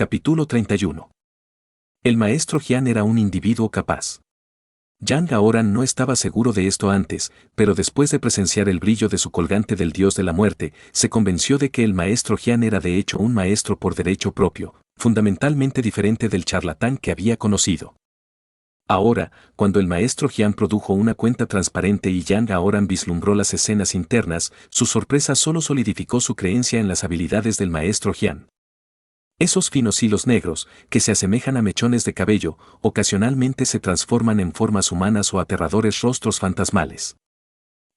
Capítulo 31. El maestro Jian era un individuo capaz. Yang Gaoran no estaba seguro de esto antes, pero después de presenciar el brillo de su colgante del dios de la muerte, se convenció de que el maestro Jian era de hecho un maestro por derecho propio, fundamentalmente diferente del charlatán que había conocido. Ahora, cuando el maestro Jian produjo una cuenta transparente y Yang Gaoran vislumbró las escenas internas, su sorpresa solo solidificó su creencia en las habilidades del maestro Jian. Esos finos hilos negros, que se asemejan a mechones de cabello, ocasionalmente se transforman en formas humanas o aterradores rostros fantasmales.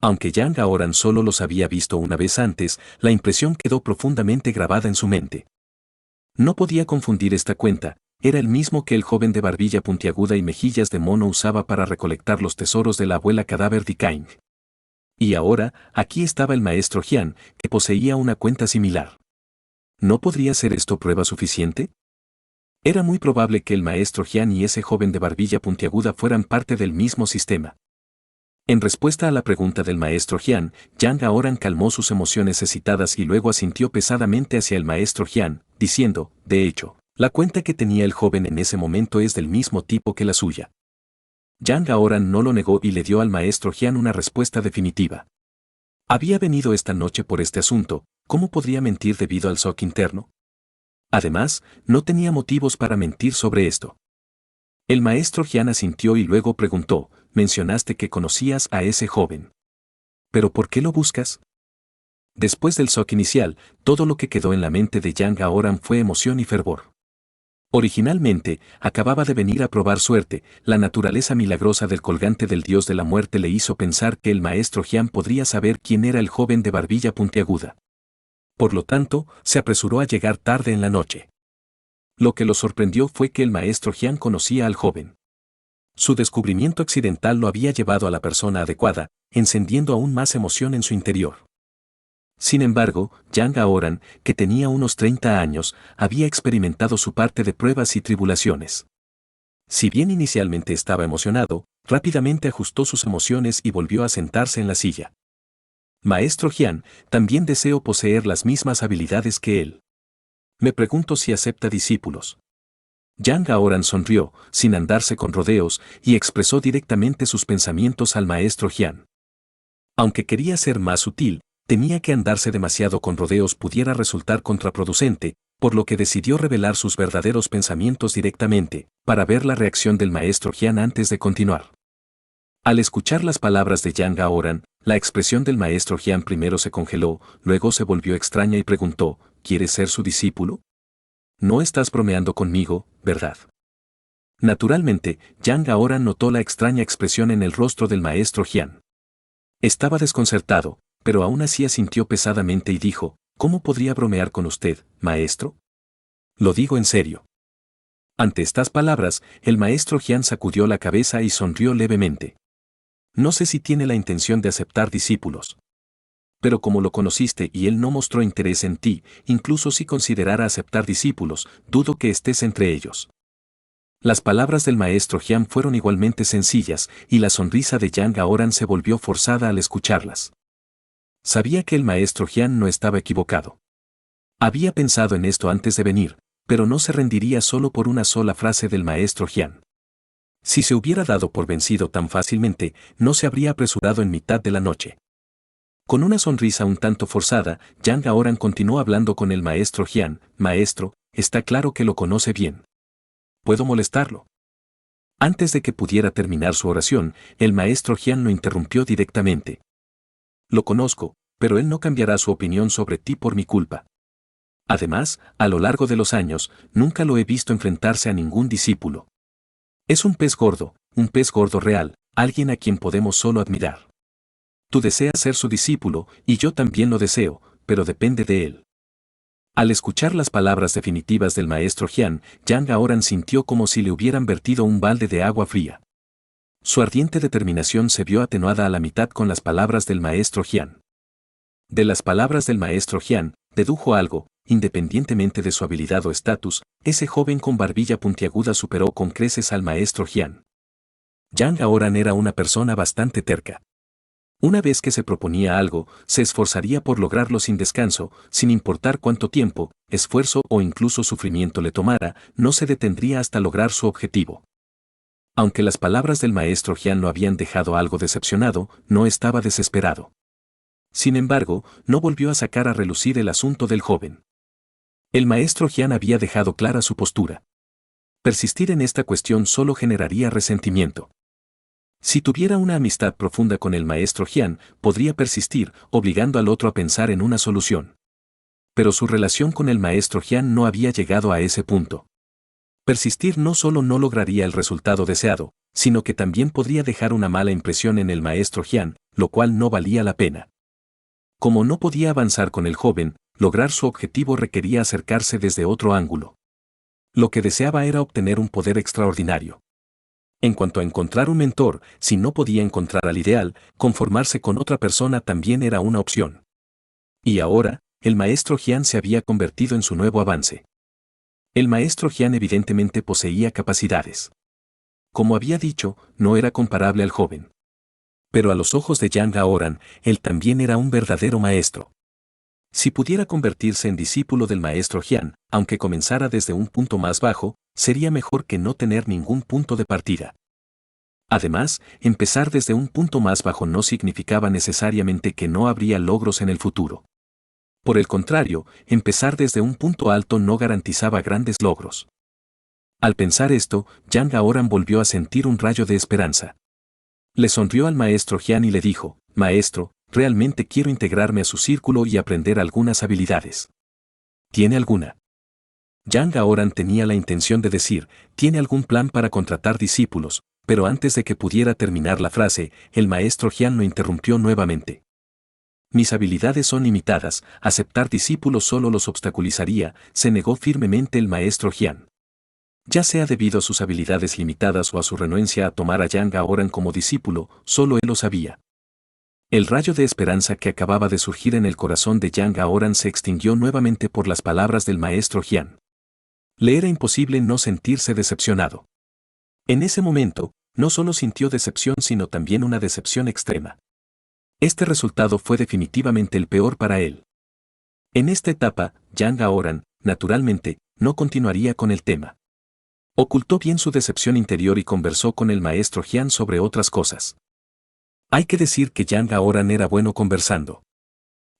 Aunque Yang Gaoran solo los había visto una vez antes, la impresión quedó profundamente grabada en su mente. No podía confundir esta cuenta, era el mismo que el joven de barbilla puntiaguda y mejillas de mono usaba para recolectar los tesoros de la abuela cadáver de Kain. Y ahora, aquí estaba el maestro Jian, que poseía una cuenta similar. ¿No podría ser esto prueba suficiente? Era muy probable que el maestro Jian y ese joven de barbilla puntiaguda fueran parte del mismo sistema. En respuesta a la pregunta del maestro Jian, Yang Gaoran calmó sus emociones excitadas y luego asintió pesadamente hacia el maestro Jian, diciendo, de hecho, la cuenta que tenía el joven en ese momento es del mismo tipo que la suya. Yang Gaoran no lo negó y le dio al maestro Jian una respuesta definitiva. Había venido esta noche por este asunto, ¿cómo podría mentir debido al shock interno? Además, no tenía motivos para mentir sobre esto. El maestro Jian asintió y luego preguntó, mencionaste que conocías a ese joven. ¿Pero por qué lo buscas? Después del shock inicial, todo lo que quedó en la mente de Yang Gaoran fue emoción y fervor. Originalmente, acababa de venir a probar suerte, la naturaleza milagrosa del colgante del dios de la muerte le hizo pensar que el maestro Jian podría saber quién era el joven de barbilla puntiaguda. Por lo tanto, se apresuró a llegar tarde en la noche. Lo que lo sorprendió fue que el maestro Jian conocía al joven. Su descubrimiento accidental lo había llevado a la persona adecuada, encendiendo aún más emoción en su interior. Sin embargo, Yang Gaoran, que tenía unos 30 años, había experimentado su parte de pruebas y tribulaciones. Si bien inicialmente estaba emocionado, rápidamente ajustó sus emociones y volvió a sentarse en la silla. Maestro Jian, también deseo poseer las mismas habilidades que él. Me pregunto si acepta discípulos. Yang Gaoran sonrió, sin andarse con rodeos, y expresó directamente sus pensamientos al maestro Jian. Aunque quería ser más sutil, temía que andarse demasiado con rodeos pudiera resultar contraproducente, por lo que decidió revelar sus verdaderos pensamientos directamente, para ver la reacción del maestro Jian antes de continuar. Al escuchar las palabras de Yang Gaoran, la expresión del maestro Jian primero se congeló, luego se volvió extraña y preguntó, ¿quieres ser su discípulo? No estás bromeando conmigo, ¿verdad? Naturalmente, Yang Gaoran notó la extraña expresión en el rostro del maestro Jian. Estaba desconcertado, pero aún así asintió pesadamente y dijo, ¿cómo podría bromear con usted, maestro? Lo digo en serio. Ante estas palabras, el maestro Jian sacudió la cabeza y sonrió levemente. No sé si tiene la intención de aceptar discípulos. Pero como lo conociste y él no mostró interés en ti, incluso si considerara aceptar discípulos, dudo que estés entre ellos. Las palabras del maestro Jian fueron igualmente sencillas, y la sonrisa de Yang Gaoran se volvió forzada al escucharlas. Sabía que el maestro Jian no estaba equivocado. Había pensado en esto antes de venir, pero no se rendiría solo por una sola frase del maestro Jian. Si se hubiera dado por vencido tan fácilmente, no se habría apresurado en mitad de la noche. Con una sonrisa un tanto forzada, Yang Gaoran continuó hablando con el maestro Jian, maestro, está claro que lo conoce bien. ¿Puedo molestarlo? Antes de que pudiera terminar su oración, el maestro Jian lo interrumpió directamente. Lo conozco, pero él no cambiará su opinión sobre ti por mi culpa. Además, a lo largo de los años, nunca lo he visto enfrentarse a ningún discípulo. Es un pez gordo real, alguien a quien podemos solo admirar. Tú deseas ser su discípulo, y yo también lo deseo, pero depende de él. Al escuchar las palabras definitivas del maestro Jian, Yang Gaoran sintió como si le hubieran vertido un balde de agua fría. Su ardiente determinación se vio atenuada a la mitad con las palabras del maestro Jian. De las palabras del maestro Jian, dedujo algo, independientemente de su habilidad o estatus, ese joven con barbilla puntiaguda superó con creces al maestro Jian. Yang Gaoran era una persona bastante terca. Una vez que se proponía algo, se esforzaría por lograrlo sin descanso, sin importar cuánto tiempo, esfuerzo o incluso sufrimiento le tomara, no se detendría hasta lograr su objetivo. Aunque las palabras del maestro Jian lo habían dejado algo decepcionado, no estaba desesperado. Sin embargo, no volvió a sacar a relucir el asunto del joven. El maestro Jian había dejado clara su postura. Persistir en esta cuestión solo generaría resentimiento. Si tuviera una amistad profunda con el maestro Jian, podría persistir, obligando al otro a pensar en una solución. Pero su relación con el maestro Jian no había llegado a ese punto. Persistir no solo no lograría el resultado deseado, sino que también podría dejar una mala impresión en el maestro Jian, lo cual no valía la pena. Como no podía avanzar con el joven, lograr su objetivo requería acercarse desde otro ángulo. Lo que deseaba era obtener un poder extraordinario. En cuanto a encontrar un mentor, si no podía encontrar al ideal, conformarse con otra persona también era una opción. Y ahora, el maestro Jian se había convertido en su nuevo avance. El maestro Jian evidentemente poseía capacidades. Como había dicho, no era comparable al joven. Pero a los ojos de Yang Gaoran, él también era un verdadero maestro. Si pudiera convertirse en discípulo del maestro Jian, aunque comenzara desde un punto más bajo, sería mejor que no tener ningún punto de partida. Además, empezar desde un punto más bajo no significaba necesariamente que no habría logros en el futuro. Por el contrario, empezar desde un punto alto no garantizaba grandes logros. Al pensar esto, Yang Gaoran volvió a sentir un rayo de esperanza. Le sonrió al maestro Jian y le dijo: «Maestro, realmente quiero integrarme a su círculo y aprender algunas habilidades». «¿Tiene alguna?». Yang Gaoran tenía la intención de decir: «¿Tiene algún plan para contratar discípulos?», pero antes de que pudiera terminar la frase, el maestro Jian lo interrumpió nuevamente. «Mis habilidades son limitadas, aceptar discípulos solo los obstaculizaría», se negó firmemente el maestro Jian. Ya sea debido a sus habilidades limitadas o a su renuencia a tomar a Yang Gaoran como discípulo, solo él lo sabía. El rayo de esperanza que acababa de surgir en el corazón de Yang Gaoran se extinguió nuevamente por las palabras del maestro Jian. Le era imposible no sentirse decepcionado. En ese momento, no solo sintió decepción sino también una decepción extrema. Este resultado fue definitivamente el peor para él. En esta etapa, Yang Gaoran, naturalmente, no continuaría con el tema. Ocultó bien su decepción interior y conversó con el maestro Jian sobre otras cosas. Hay que decir que Yang Gaoran era bueno conversando.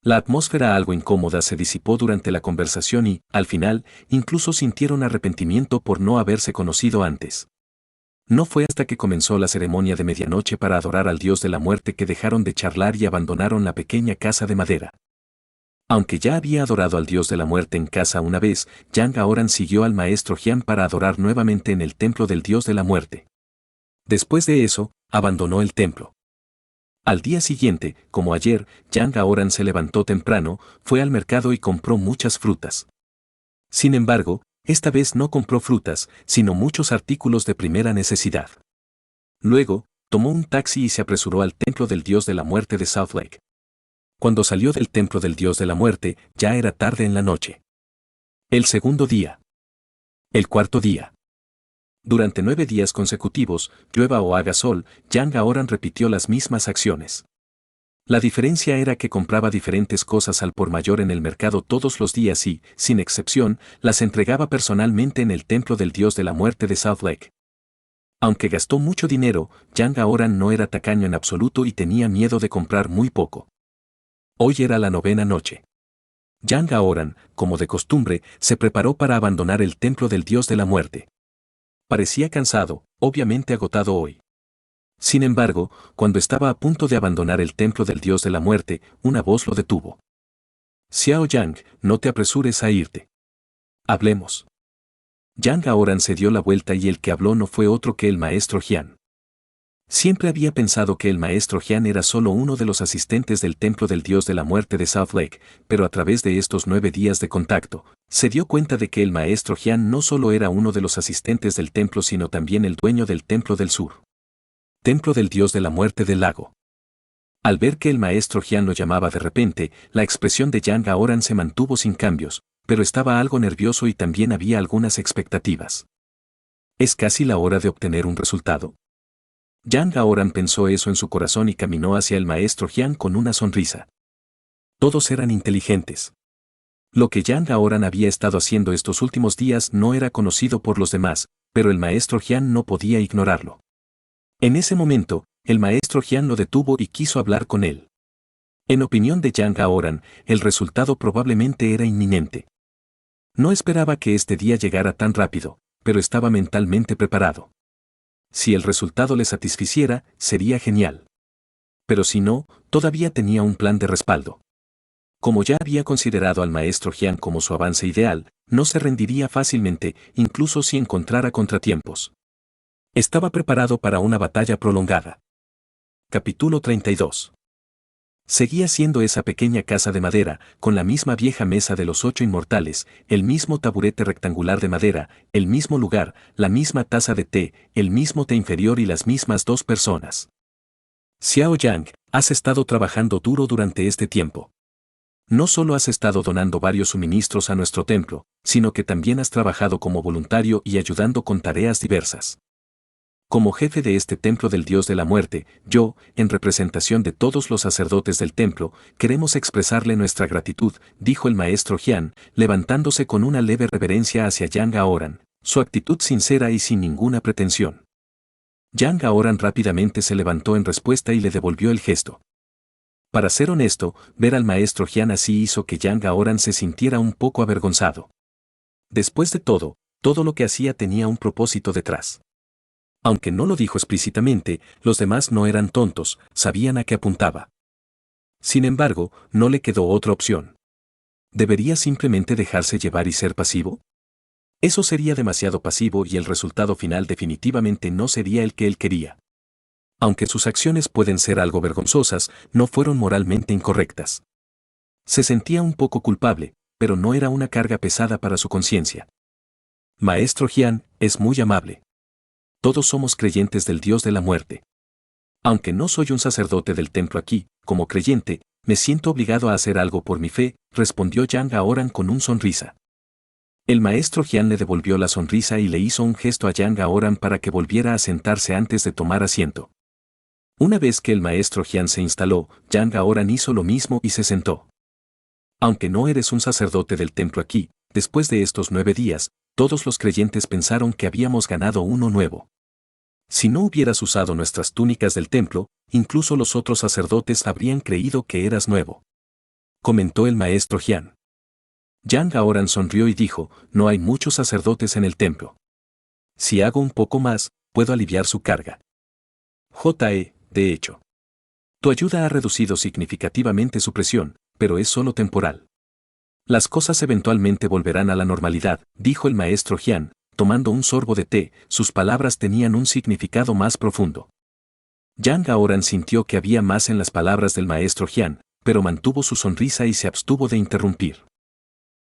La atmósfera algo incómoda se disipó durante la conversación y, al final, incluso sintieron arrepentimiento por no haberse conocido antes. No fue hasta que comenzó la ceremonia de medianoche para adorar al dios de la muerte que dejaron de charlar y abandonaron la pequeña casa de madera. Aunque ya había adorado al dios de la muerte en casa una vez, Yang Gaoran siguió al maestro Jian para adorar nuevamente en el templo del dios de la muerte. Después de eso, abandonó el templo. Al día siguiente, como ayer, Yang Gaoran se levantó temprano, fue al mercado y compró muchas frutas. Sin embargo, esta vez no compró frutas, sino muchos artículos de primera necesidad. Luego, tomó un taxi y se apresuró al templo del dios de la muerte de South Lake. Cuando salió del templo del dios de la muerte, ya era tarde en la noche. El segundo día. El cuarto día. Durante 9 días consecutivos, llueva o haga sol, Yang Gaoran repitió las mismas acciones. La diferencia era que compraba diferentes cosas al por mayor en el mercado todos los días y, sin excepción, las entregaba personalmente en el templo del dios de la muerte de South Lake. Aunque gastó mucho dinero, Yang Gaoran no era tacaño en absoluto y tenía miedo de comprar muy poco. Hoy era la 9ª noche. Yang Gaoran, como de costumbre, se preparó para abandonar el templo del dios de la muerte. Parecía cansado, obviamente agotado hoy. Sin embargo, cuando estaba a punto de abandonar el templo del dios de la muerte, una voz lo detuvo. «Xiao Yang, no te apresures a irte. Hablemos». Yang Gaoran se dio la vuelta y el que habló no fue otro que el maestro Jian. Siempre había pensado que el maestro Jian era solo uno de los asistentes del templo del dios de la muerte de South Lake, pero a través de estos 9 días de contacto, se dio cuenta de que el maestro Jian no solo era uno de los asistentes del templo sino también el dueño del templo del sur. Templo del dios de la muerte del lago. Al ver que el maestro Jian lo llamaba de repente, la expresión de Yang Gaoran se mantuvo sin cambios, pero estaba algo nervioso y también había algunas expectativas. ¿Es casi la hora de obtener un resultado? Yang Aoran pensó eso en su corazón y caminó hacia el maestro Jian con una sonrisa. Todos eran inteligentes. Lo que Yang Aoran había estado haciendo estos últimos días no era conocido por los demás, pero el maestro Jian no podía ignorarlo. En ese momento, el maestro Jian lo detuvo y quiso hablar con él. En opinión de Yang Aoran, el resultado probablemente era inminente. No esperaba que este día llegara tan rápido, pero estaba mentalmente preparado. Si el resultado le satisficiera, sería genial. Pero si no, todavía tenía un plan de respaldo. Como ya había considerado al maestro Jian como su avance ideal, no se rendiría fácilmente, incluso si encontrara contratiempos. Estaba preparado para una batalla prolongada. Capítulo 32. Seguía siendo esa pequeña casa de madera, con la misma vieja mesa de los 8 inmortales, el mismo taburete rectangular de madera, el mismo lugar, la misma taza de té, el mismo té inferior y las mismas 2 personas. Xiao Yang, has estado trabajando duro durante este tiempo. No solo has estado donando varios suministros a nuestro templo, sino que también has trabajado como voluntario y ayudando con tareas diversas. Como jefe de este templo del Dios de la Muerte, yo, en representación de todos los sacerdotes del templo, queremos expresarle nuestra gratitud, dijo el maestro Jian, levantándose con una leve reverencia hacia Yang Aoran, su actitud sincera y sin ninguna pretensión. Yang Aoran rápidamente se levantó en respuesta y le devolvió el gesto. Para ser honesto, ver al maestro Jian así hizo que Yang Aoran se sintiera un poco avergonzado. Después de todo lo que hacía tenía un propósito detrás. Aunque no lo dijo explícitamente, los demás no eran tontos, sabían a qué apuntaba. Sin embargo, no le quedó otra opción. ¿Debería simplemente dejarse llevar y ser pasivo? Eso sería demasiado pasivo y el resultado final definitivamente no sería el que él quería. Aunque sus acciones pueden ser algo vergonzosas, no fueron moralmente incorrectas. Se sentía un poco culpable, pero no era una carga pesada para su conciencia. Maestro Jian, es muy amable. Todos somos creyentes del Dios de la Muerte. Aunque no soy un sacerdote del templo aquí, como creyente, me siento obligado a hacer algo por mi fe, respondió Yang Aoran con una sonrisa. El maestro Jian le devolvió la sonrisa y le hizo un gesto a Yang Aoran para que volviera a sentarse antes de tomar asiento. Una vez que el maestro Jian se instaló, Yang Aoran hizo lo mismo y se sentó. Aunque no eres un sacerdote del templo aquí, después de estos 9 días, todos los creyentes pensaron que habíamos ganado uno nuevo. Si no hubieras usado nuestras túnicas del templo, incluso los otros sacerdotes habrían creído que eras nuevo. Comentó el maestro Jian. Yang Aoran sonrió y dijo, no hay muchos sacerdotes en el templo. Si hago un poco más, puedo aliviar su carga. De hecho. Tu ayuda ha reducido significativamente su presión, pero es solo temporal. Las cosas eventualmente volverán a la normalidad, dijo el maestro Jian, tomando un sorbo de té, sus palabras tenían un significado más profundo. Yang Aoran sintió que había más en las palabras del maestro Jian, pero mantuvo su sonrisa y se abstuvo de interrumpir.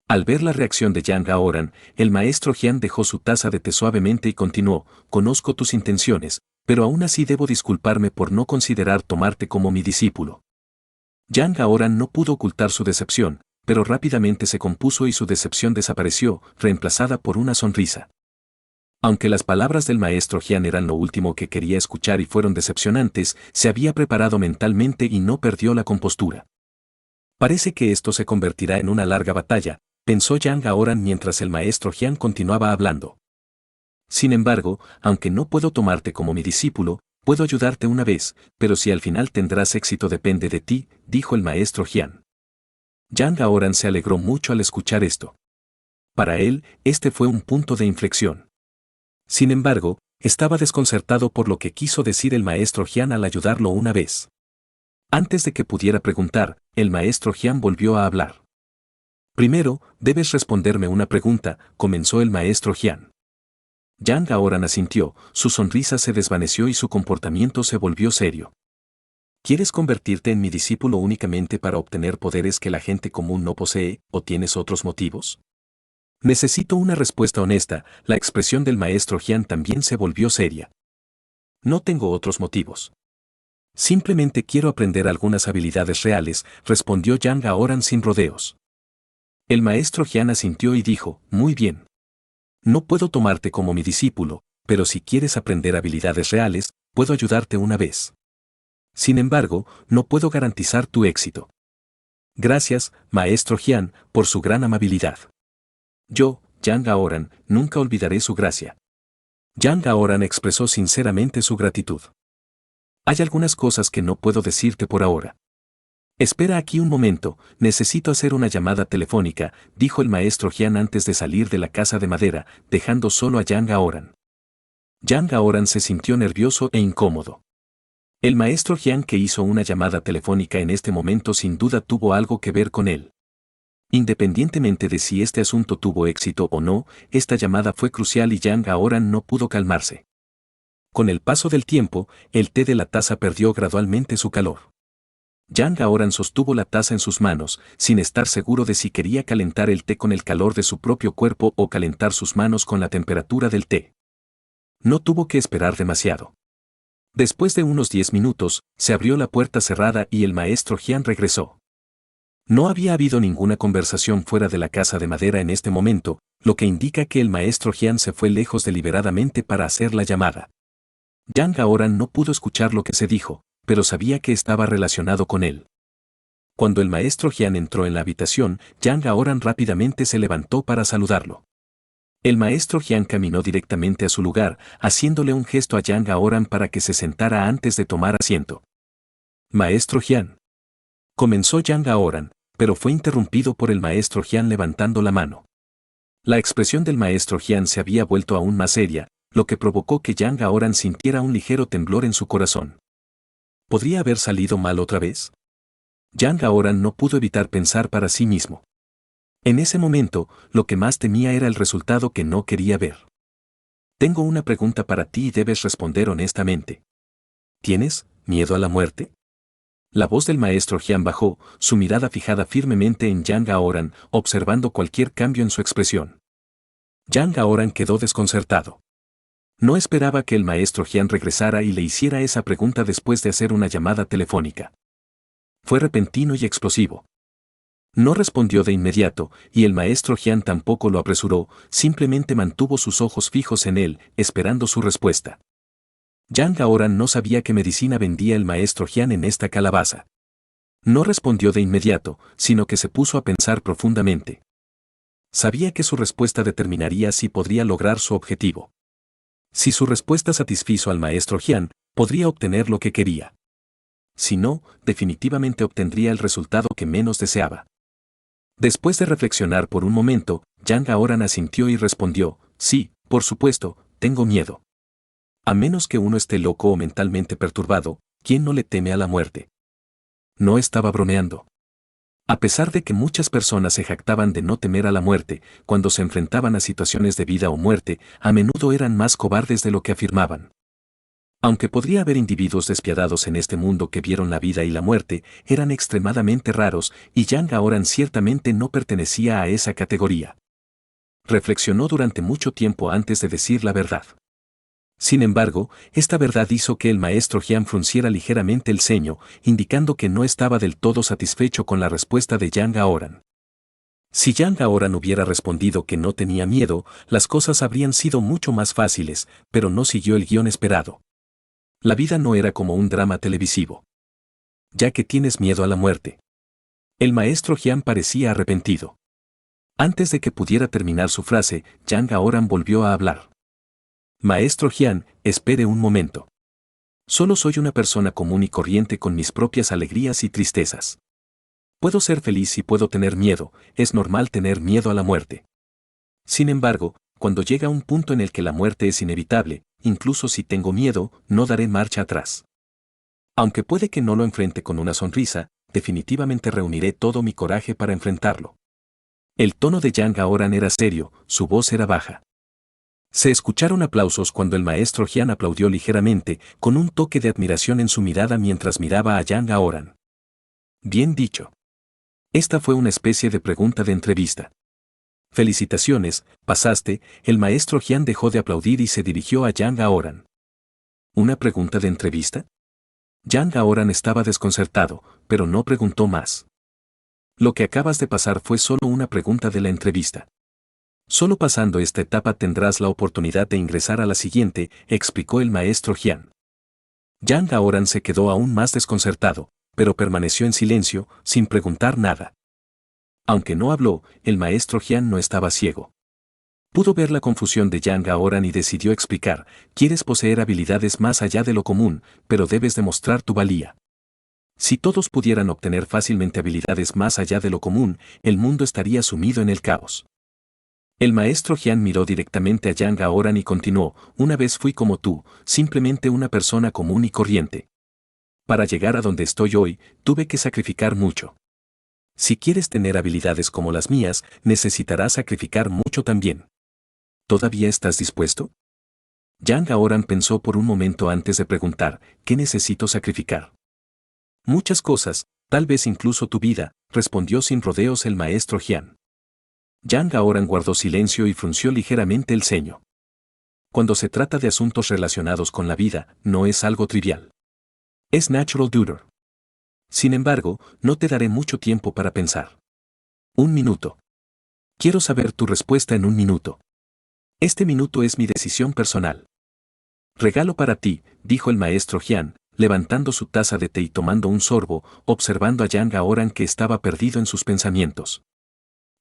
Al ver la reacción de Yang Aoran, el maestro Jian dejó su taza de té suavemente y continuó, conozco tus intenciones, pero aún así debo disculparme por no considerar tomarte como mi discípulo. Yang Aoran no pudo ocultar su decepción, pero rápidamente se compuso y su decepción desapareció, reemplazada por una sonrisa. Aunque las palabras del maestro Jian eran lo último que quería escuchar y fueron decepcionantes, se había preparado mentalmente y no perdió la compostura. Parece que esto se convertirá en una larga batalla, pensó Yang Aoran mientras el maestro Jian continuaba hablando. Sin embargo, aunque no puedo tomarte como mi discípulo, puedo ayudarte una vez, pero si al final tendrás éxito depende de ti, dijo el maestro Jian. Yang Aoran se alegró mucho al escuchar esto. Para él, este fue un punto de inflexión. Sin embargo, estaba desconcertado por lo que quiso decir el maestro Jian al ayudarlo una vez. Antes de que pudiera preguntar, el maestro Jian volvió a hablar. Primero, debes responderme una pregunta, comenzó el maestro Jian. Yang Aoran asintió, su sonrisa se desvaneció y su comportamiento se volvió serio. ¿Quieres convertirte en mi discípulo únicamente para obtener poderes que la gente común no posee, o tienes otros motivos? Necesito una respuesta honesta, la expresión del maestro Jian también se volvió seria. No tengo otros motivos. Simplemente quiero aprender algunas habilidades reales, respondió Yang Aoran sin rodeos. El maestro Jian asintió y dijo, muy bien. No puedo tomarte como mi discípulo, pero si quieres aprender habilidades reales, puedo ayudarte una vez. Sin embargo, no puedo garantizar tu éxito. Gracias, maestro Jian, por su gran amabilidad. Yo, Yang Gaoran, nunca olvidaré su gracia. Yang Gaoran expresó sinceramente su gratitud. Hay algunas cosas que no puedo decirte por ahora. Espera aquí un momento, necesito hacer una llamada telefónica, dijo el maestro Jian antes de salir de la casa de madera, dejando solo a Yang Gaoran. Yang Gaoran se sintió nervioso e incómodo. El maestro Jian que hizo una llamada telefónica en este momento sin duda tuvo algo que ver con él. Independientemente de si este asunto tuvo éxito o no, esta llamada fue crucial y Yang Gaoran no pudo calmarse. Con el paso del tiempo, el té de la taza perdió gradualmente su calor. Yang Gaoran sostuvo la taza en sus manos, sin estar seguro de si quería calentar el té con el calor de su propio cuerpo o calentar sus manos con la temperatura del té. No tuvo que esperar demasiado. Después de unos 10 minutos, se abrió la puerta cerrada y el maestro Jian regresó. No había habido ninguna conversación fuera de la casa de madera en este momento, lo que indica que el maestro Jian se fue lejos deliberadamente para hacer la llamada. Yang Gaoran no pudo escuchar lo que se dijo, pero sabía que estaba relacionado con él. Cuando el maestro Jian entró en la habitación, Yang Gaoran rápidamente se levantó para saludarlo. El maestro Jian caminó directamente a su lugar, haciéndole un gesto a Yang Gaoran para que se sentara antes de tomar asiento. Maestro Jian. Comenzó Yang Gaoran, pero fue interrumpido por el maestro Jian levantando la mano. La expresión del maestro Jian se había vuelto aún más seria, lo que provocó que Yang Gaoran sintiera un ligero temblor en su corazón. ¿Podría haber salido mal otra vez? Yang Gaoran no pudo evitar pensar para sí mismo. En ese momento, lo que más temía era el resultado que no quería ver. Tengo una pregunta para ti y debes responder honestamente. ¿Tienes miedo a la muerte? La voz del maestro Jian bajó, su mirada fijada firmemente en Yang Gaoran, observando cualquier cambio en su expresión. Yang Gaoran quedó desconcertado. No esperaba que el maestro Jian regresara y le hiciera esa pregunta después de hacer una llamada telefónica. Fue repentino y explosivo. No respondió de inmediato, y el maestro Jian tampoco lo apresuró, simplemente mantuvo sus ojos fijos en él, esperando su respuesta. Yang Gaoran no sabía qué medicina vendía el maestro Jian en esta calabaza. No respondió de inmediato, sino que se puso a pensar profundamente. Sabía que su respuesta determinaría si podría lograr su objetivo. Si su respuesta satisfizo al maestro Jian, podría obtener lo que quería. Si no, definitivamente obtendría el resultado que menos deseaba. Después de reflexionar por un momento, Yang Gaoran asintió y respondió, sí, por supuesto, tengo miedo. A menos que uno esté loco o mentalmente perturbado, ¿quién no le teme a la muerte? No estaba bromeando. A pesar de que muchas personas se jactaban de no temer a la muerte, cuando se enfrentaban a situaciones de vida o muerte, a menudo eran más cobardes de lo que afirmaban. Aunque podría haber individuos despiadados en este mundo que vieron la vida y la muerte, eran extremadamente raros y Yang Gaoran ciertamente no pertenecía a esa categoría. Reflexionó durante mucho tiempo antes de decir la verdad. Sin embargo, esta verdad hizo que el maestro Jian frunciera ligeramente el ceño, indicando que no estaba del todo satisfecho con la respuesta de Yang Gaoran. Si Yang Gaoran hubiera respondido que no tenía miedo, las cosas habrían sido mucho más fáciles, pero no siguió el guión esperado. La vida no era como un drama televisivo. Ya que tienes miedo a la muerte. El maestro Jian parecía arrepentido. Antes de que pudiera terminar su frase, Yang Gaoran volvió a hablar. Maestro Jian, espere un momento. Solo soy una persona común y corriente con mis propias alegrías y tristezas. Puedo ser feliz y puedo tener miedo, es normal tener miedo a la muerte. Sin embargo, cuando llega un punto en el que la muerte es inevitable, incluso si tengo miedo, no daré marcha atrás. Aunque puede que no lo enfrente con una sonrisa, definitivamente reuniré todo mi coraje para enfrentarlo. El tono de Yang Gaoran era serio, su voz era baja. Se escucharon aplausos cuando el maestro Jian aplaudió ligeramente, con un toque de admiración en su mirada mientras miraba a Yang Gaoran. Bien dicho. Esta fue una especie de pregunta de entrevista. Felicitaciones, pasaste. El maestro Jian dejó de aplaudir y se dirigió a Yang Gaoran. ¿Una pregunta de entrevista? Yang Gaoran estaba desconcertado, pero no preguntó más. Lo que acabas de pasar fue solo una pregunta de la entrevista. Solo pasando esta etapa tendrás la oportunidad de ingresar a la siguiente, explicó el maestro Jian. Yang Gaoran se quedó aún más desconcertado, pero permaneció en silencio, sin preguntar nada. Aunque no habló, el maestro Jian no estaba ciego. Pudo ver la confusión de Yang Gaoran y decidió explicar: quieres poseer habilidades más allá de lo común, pero debes demostrar tu valía. Si todos pudieran obtener fácilmente habilidades más allá de lo común, el mundo estaría sumido en el caos. El maestro Jian miró directamente a Yang Gaoran y continuó: una vez fui como tú, simplemente una persona común y corriente. Para llegar a donde estoy hoy, tuve que sacrificar mucho. Si quieres tener habilidades como las mías, necesitarás sacrificar mucho también. ¿Todavía estás dispuesto? Yang Gaoran pensó por un momento antes de preguntar: ¿qué necesito sacrificar? Muchas cosas, tal vez incluso tu vida, respondió sin rodeos el maestro Jian. Yang Gaoran guardó silencio y frunció ligeramente el ceño. Cuando se trata de asuntos relacionados con la vida, no es algo trivial. Es natural duty. Sin embargo, no te daré mucho tiempo para pensar. 1 minuto. Quiero saber tu respuesta en 1 minuto. Este minuto es mi decisión personal. Regalo para ti, dijo el maestro Jian, levantando su taza de té y tomando un sorbo, observando a Yang Gaoran que estaba perdido en sus pensamientos.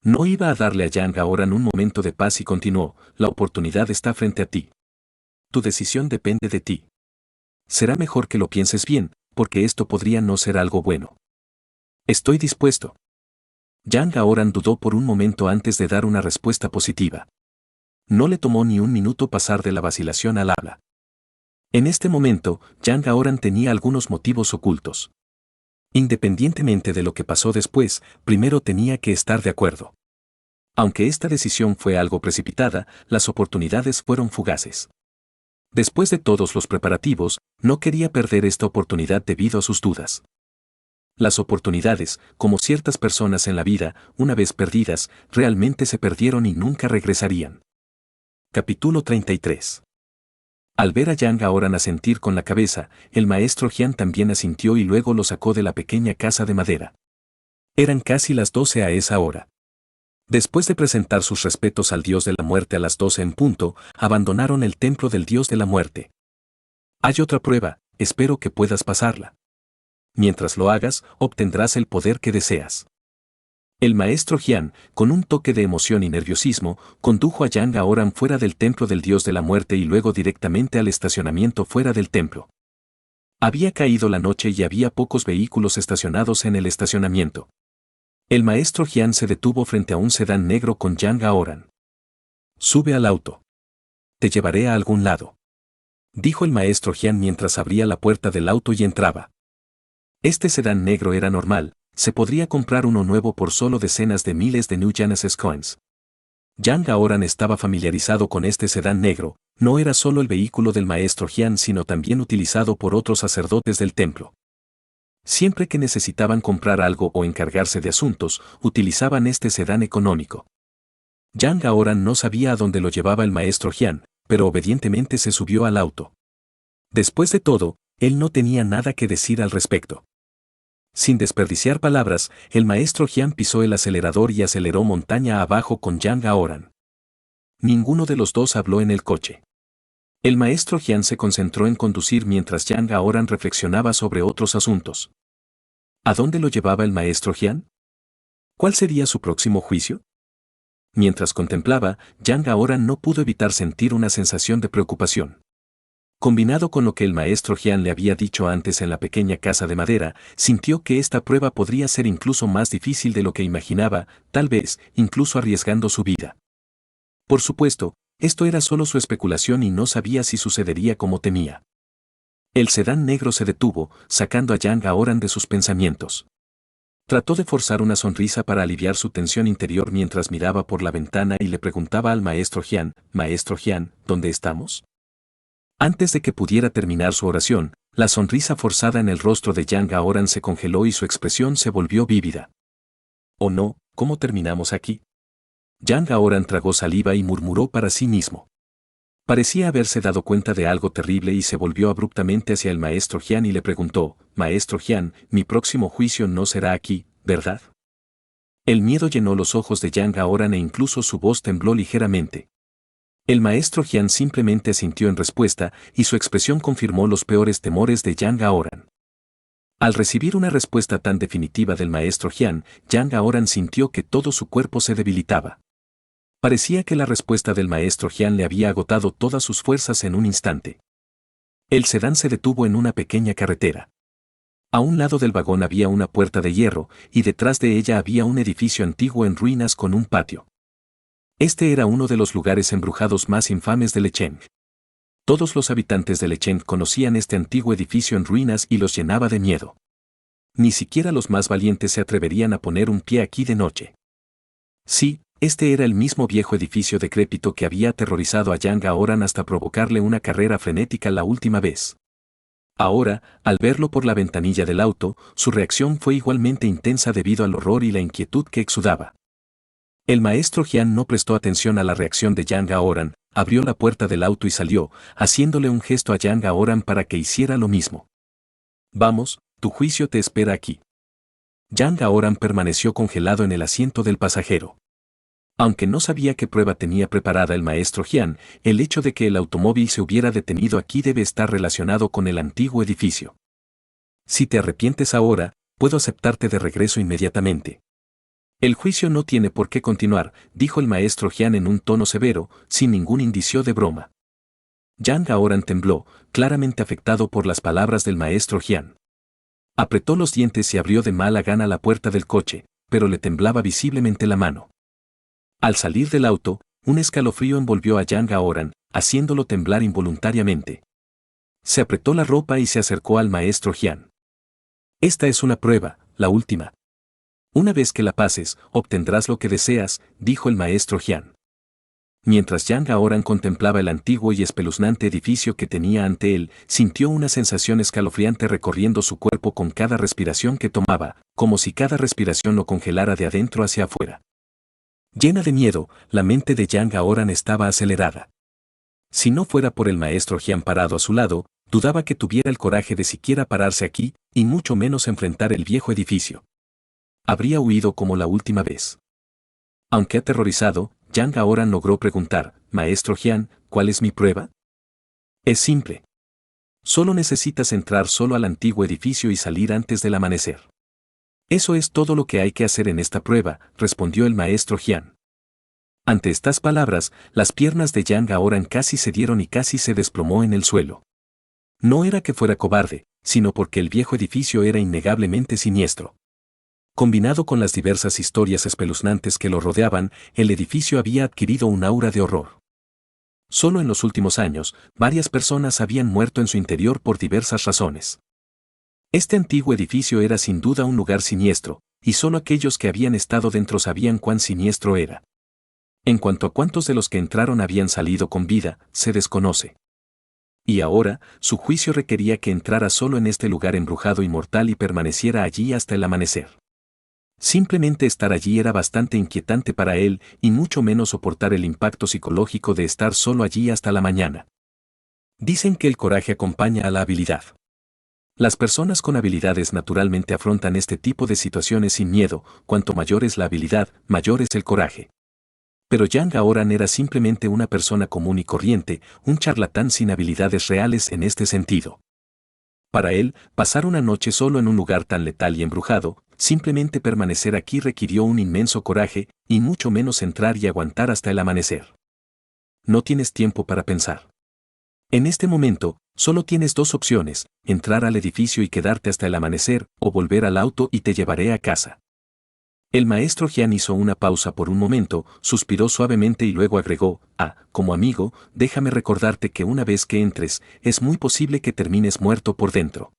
No iba a darle a Yang Gaoran un momento de paz y continuó: la oportunidad está frente a ti. Tu decisión depende de ti. Será mejor que lo pienses bien, porque esto podría no ser algo bueno. Estoy dispuesto. Yang Gaoran dudó por un momento antes de dar una respuesta positiva. No le tomó ni 1 minuto pasar de la vacilación al habla. En este momento, Yang Gaoran tenía algunos motivos ocultos. Independientemente de lo que pasó después, primero tenía que estar de acuerdo. Aunque esta decisión fue algo precipitada, las oportunidades fueron fugaces. Después de todos los preparativos, no quería perder esta oportunidad debido a sus dudas. Las oportunidades, como ciertas personas en la vida, una vez perdidas, realmente se perdieron y nunca regresarían. Capítulo 33. Al ver a Yang Gaoran asentir con la cabeza, el maestro Jian también asintió y luego lo sacó de la pequeña casa de madera. Eran casi las 12 a esa hora. Después de presentar sus respetos al dios de la muerte a las 12 en punto, abandonaron el templo del dios de la muerte. Hay otra prueba, espero que puedas pasarla. Mientras lo hagas, obtendrás el poder que deseas. El maestro Jian, con un toque de emoción y nerviosismo, condujo a Yang Gaoran fuera del templo del dios de la muerte y luego directamente al estacionamiento fuera del templo. Había caído la noche y había pocos vehículos estacionados en el estacionamiento. El maestro Jian se detuvo frente a un sedán negro con Yang Gaoran. Sube al auto. Te llevaré a algún lado, dijo el maestro Jian mientras abría la puerta del auto y entraba. Este sedán negro era normal. Se podría comprar uno nuevo por solo decenas de miles de New Genesis Coins. Yang Gaoran estaba familiarizado con este sedán negro, no era solo el vehículo del maestro Jian sino también utilizado por otros sacerdotes del templo. Siempre que necesitaban comprar algo o encargarse de asuntos, utilizaban este sedán económico. Yang Gaoran no sabía a dónde lo llevaba el maestro Jian, pero obedientemente se subió al auto. Después de todo, él no tenía nada que decir al respecto. Sin desperdiciar palabras, el maestro Jian pisó el acelerador y aceleró montaña abajo con Yang Gaoran. Ninguno de los dos habló en el coche. El maestro Jian se concentró en conducir mientras Yang Gaoran reflexionaba sobre otros asuntos. ¿A dónde lo llevaba el maestro Jian? ¿Cuál sería su próximo juicio? Mientras contemplaba, Yang Gaoran no pudo evitar sentir una sensación de preocupación. Combinado con lo que el maestro Jian le había dicho antes en la pequeña casa de madera, sintió que esta prueba podría ser incluso más difícil de lo que imaginaba, tal vez, incluso arriesgando su vida. Por supuesto, esto era solo su especulación y no sabía si sucedería como temía. El sedán negro se detuvo, sacando a Yang Gaoran de sus pensamientos. Trató de forzar una sonrisa para aliviar su tensión interior mientras miraba por la ventana y le preguntaba al maestro Jian: «Maestro Jian, ¿dónde estamos?». Antes de que pudiera terminar su oración, la sonrisa forzada en el rostro de Yang Gaoran se congeló y su expresión se volvió vívida. «Oh no, ¿cómo terminamos aquí?». Yang Gaoran tragó saliva y murmuró para sí mismo. Parecía haberse dado cuenta de algo terrible y se volvió abruptamente hacia el maestro Jian y le preguntó: «Maestro Jian, mi próximo juicio no será aquí, ¿verdad?». El miedo llenó los ojos de Yang Gaoran e incluso su voz tembló ligeramente. El maestro Jian simplemente asintió en respuesta y su expresión confirmó los peores temores de Yang Gaoran. Al recibir una respuesta tan definitiva del maestro Jian, Yang Gaoran sintió que todo su cuerpo se debilitaba. Parecía que la respuesta del maestro Jian le había agotado todas sus fuerzas en un instante. El sedán se detuvo en una pequeña carretera. A un lado del vagón había una puerta de hierro, y detrás de ella había un edificio antiguo en ruinas con un patio. Este era uno de los lugares embrujados más infames de Lecheng. Todos los habitantes de Lecheng conocían este antiguo edificio en ruinas y los llenaba de miedo. Ni siquiera los más valientes se atreverían a poner un pie aquí de noche. Sí, este era el mismo viejo edificio decrépito que había aterrorizado a Yang Gaoran hasta provocarle una carrera frenética la última vez. Ahora, al verlo por la ventanilla del auto, su reacción fue igualmente intensa debido al horror y la inquietud que exudaba. El maestro Jian no prestó atención a la reacción de Yang Gaoran, abrió la puerta del auto y salió, haciéndole un gesto a Yang Gaoran para que hiciera lo mismo. Vamos, tu juicio te espera aquí. Yang Gaoran permaneció congelado en el asiento del pasajero. Aunque no sabía qué prueba tenía preparada el maestro Jian, el hecho de que el automóvil se hubiera detenido aquí debe estar relacionado con el antiguo edificio. Si te arrepientes ahora, puedo aceptarte de regreso inmediatamente. El juicio no tiene por qué continuar, dijo el maestro Jian en un tono severo, sin ningún indicio de broma. Yang Gaoran tembló, claramente afectado por las palabras del maestro Jian. Apretó los dientes y abrió de mala gana la puerta del coche, pero le temblaba visiblemente la mano. Al salir del auto, un escalofrío envolvió a Yang Gaoran, haciéndolo temblar involuntariamente. Se apretó la ropa y se acercó al maestro Jian. Esta es una prueba, la última. Una vez que la pases, obtendrás lo que deseas, dijo el maestro Jian. Mientras Yang Gaoran contemplaba el antiguo y espeluznante edificio que tenía ante él, sintió una sensación escalofriante recorriendo su cuerpo con cada respiración que tomaba, como si cada respiración lo congelara de adentro hacia afuera. Llena de miedo, la mente de Yang Gaoran estaba acelerada. Si no fuera por el maestro Jian parado a su lado, dudaba que tuviera el coraje de siquiera pararse aquí, y mucho menos enfrentar el viejo edificio. Habría huido como la última vez. Aunque aterrorizado, Yang Gaoran logró preguntar, «Maestro Jian, ¿cuál es mi prueba?» Es simple. Solo necesitas entrar solo al antiguo edificio y salir antes del amanecer. Eso es todo lo que hay que hacer en esta prueba, respondió el maestro Jian. Ante estas palabras, las piernas de Yang Gaoran casi cedieron y casi se desplomó en el suelo. No era que fuera cobarde, sino porque el viejo edificio era innegablemente siniestro. Combinado con las diversas historias espeluznantes que lo rodeaban, el edificio había adquirido un aura de horror. Solo en los últimos años, varias personas habían muerto en su interior por diversas razones. Este antiguo edificio era sin duda un lugar siniestro, y solo aquellos que habían estado dentro sabían cuán siniestro era. En cuanto a cuántos de los que entraron habían salido con vida, se desconoce. Y ahora, su juicio requería que entrara solo en este lugar embrujado y mortal y permaneciera allí hasta el amanecer. Simplemente estar allí era bastante inquietante para él, y mucho menos soportar el impacto psicológico de estar solo allí hasta la mañana. Dicen que el coraje acompaña a la habilidad. Las personas con habilidades naturalmente afrontan este tipo de situaciones sin miedo, cuanto mayor es la habilidad, mayor es el coraje. Pero Yang Gaoran era simplemente una persona común y corriente, un charlatán sin habilidades reales en este sentido. Para él, pasar una noche solo en un lugar tan letal y embrujado, simplemente permanecer aquí requirió un inmenso coraje, y mucho menos entrar y aguantar hasta el amanecer. No tienes tiempo para pensar. En este momento, solo tienes dos opciones, entrar al edificio y quedarte hasta el amanecer, o volver al auto y te llevaré a casa. El maestro Jian hizo una pausa por un momento, suspiró suavemente y luego agregó, como amigo, déjame recordarte que una vez que entres, es muy posible que termines muerto por dentro.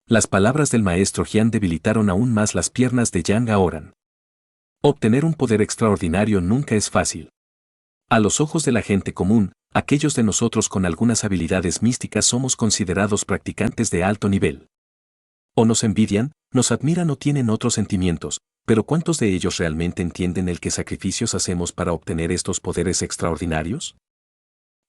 Las palabras del maestro Jian debilitaron aún más las piernas de Yang Gaoran. Obtener un poder extraordinario nunca es fácil. A los ojos de la gente común, aquellos de nosotros con algunas habilidades místicas somos considerados practicantes de alto nivel. O nos envidian, nos admiran o tienen otros sentimientos, pero ¿cuántos de ellos realmente entienden el qué sacrificios hacemos para obtener estos poderes extraordinarios?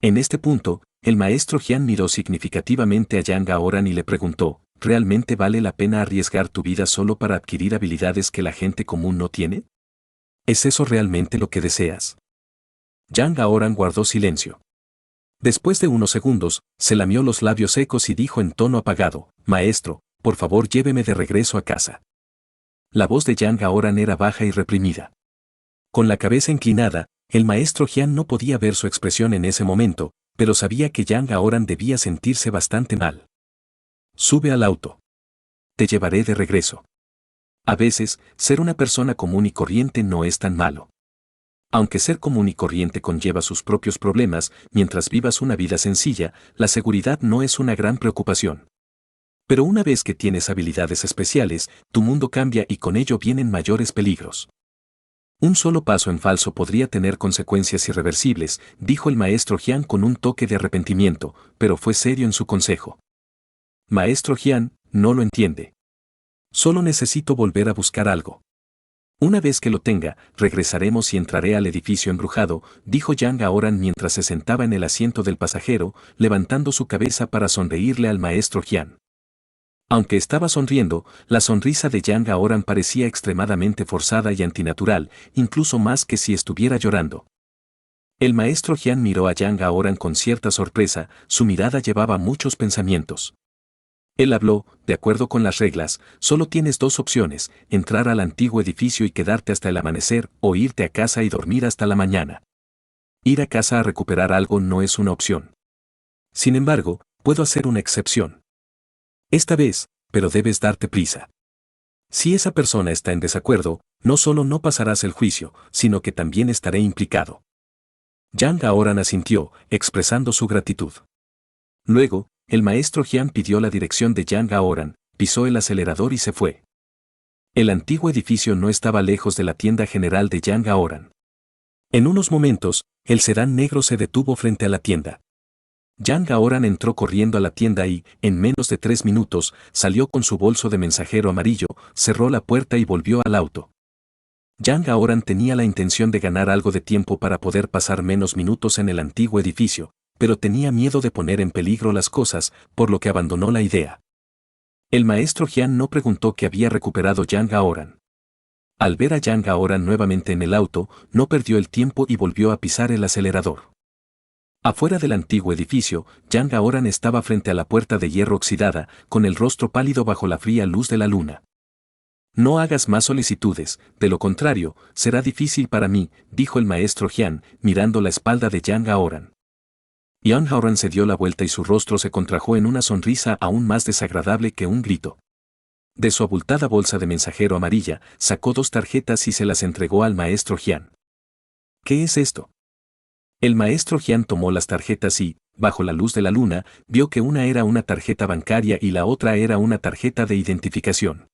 En este punto, el maestro Jian miró significativamente a Yang Gaoran y le preguntó, ¿realmente vale la pena arriesgar tu vida solo para adquirir habilidades que la gente común no tiene? ¿Es eso realmente lo que deseas? Yang Aoran guardó silencio. Después de unos segundos, se lamió los labios secos y dijo en tono apagado, «Maestro, por favor lléveme de regreso a casa». La voz de Yang Aoran era baja y reprimida. Con la cabeza inclinada, el maestro Jian no podía ver su expresión en ese momento, pero sabía que Yang Aoran debía sentirse bastante mal. «Sube al auto. Te llevaré de regreso». A veces, ser una persona común y corriente no es tan malo. Aunque ser común y corriente conlleva sus propios problemas, mientras vivas una vida sencilla, la seguridad no es una gran preocupación. Pero una vez que tienes habilidades especiales, tu mundo cambia y con ello vienen mayores peligros. Un solo paso en falso podría tener consecuencias irreversibles, dijo el maestro Jian con un toque de arrepentimiento, pero fue serio en su consejo. Maestro Jian, no lo entiende. Solo necesito volver a buscar algo. Una vez que lo tenga, regresaremos y entraré al edificio embrujado, dijo Yang Aoran mientras se sentaba en el asiento del pasajero, levantando su cabeza para sonreírle al maestro Jian. Aunque estaba sonriendo, la sonrisa de Yang Aoran parecía extremadamente forzada y antinatural, incluso más que si estuviera llorando. El maestro Jian miró a Yang Aoran con cierta sorpresa, su mirada llevaba muchos pensamientos. Él habló, de acuerdo con las reglas, solo tienes dos opciones, entrar al antiguo edificio y quedarte hasta el amanecer, o irte a casa y dormir hasta la mañana. Ir a casa a recuperar algo no es una opción. Sin embargo, puedo hacer una excepción. Esta vez, pero debes darte prisa. Si esa persona está en desacuerdo, no solo no pasarás el juicio, sino que también estaré implicado. Yang Aoran asintió, expresando su gratitud. Luego, el maestro Jian pidió la dirección de Yang Aoran, pisó el acelerador y se fue. El antiguo edificio no estaba lejos de la tienda general de Yang Aoran. En unos momentos, el sedán negro se detuvo frente a la tienda. Yang Aoran entró corriendo a la tienda y, en menos de 3 minutos, salió con su bolso de mensajero amarillo, cerró la puerta y volvió al auto. Yang Aoran tenía la intención de ganar algo de tiempo para poder pasar menos minutos en el antiguo edificio, pero tenía miedo de poner en peligro las cosas, por lo que abandonó la idea. El maestro Jian no preguntó qué había recuperado Yang Aoran. Al ver a Yang Aoran nuevamente en el auto, no perdió el tiempo y volvió a pisar el acelerador. Afuera del antiguo edificio, Yang Aoran estaba frente a la puerta de hierro oxidada, con el rostro pálido bajo la fría luz de la luna. No hagas más solicitudes, de lo contrario, será difícil para mí, dijo el maestro Jian, mirando la espalda de Yang Aoran. Yang Aoran se dio la vuelta y su rostro se contrajo en una sonrisa aún más desagradable que un grito. De su abultada bolsa de mensajero amarilla, sacó 2 tarjetas y se las entregó al maestro Jian. ¿Qué es esto? El maestro Jian tomó las tarjetas y, bajo la luz de la luna, vio que una era una tarjeta bancaria y la otra era una tarjeta de identificación.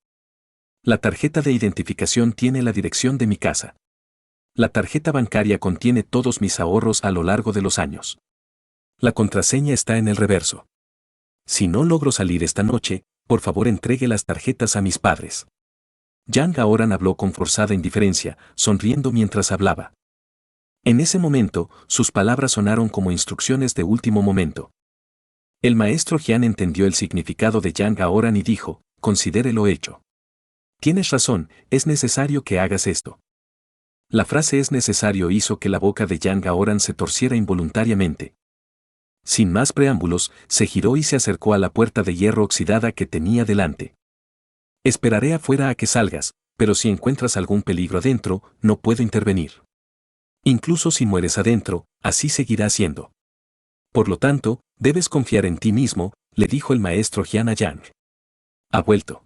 La tarjeta de identificación tiene la dirección de mi casa. La tarjeta bancaria contiene todos mis ahorros a lo largo de los años. La contraseña está en el reverso. Si no logro salir esta noche, por favor entregue las tarjetas a mis padres. Yang Aoran habló con forzada indiferencia, sonriendo mientras hablaba. En ese momento, sus palabras sonaron como instrucciones de último momento. El maestro Jian entendió el significado de Yang Aoran y dijo, considérelo hecho. Tienes razón, es necesario que hagas esto. La frase es necesario hizo que la boca de Yang Aoran se torciera involuntariamente. Sin más preámbulos, se giró y se acercó a la puerta de hierro oxidada que tenía delante. Esperaré afuera a que salgas, pero si encuentras algún peligro adentro, no puedo intervenir. Incluso si mueres adentro, así seguirá siendo. Por lo tanto, debes confiar en ti mismo, le dijo el maestro Jian a Yang. ¿Ha vuelto?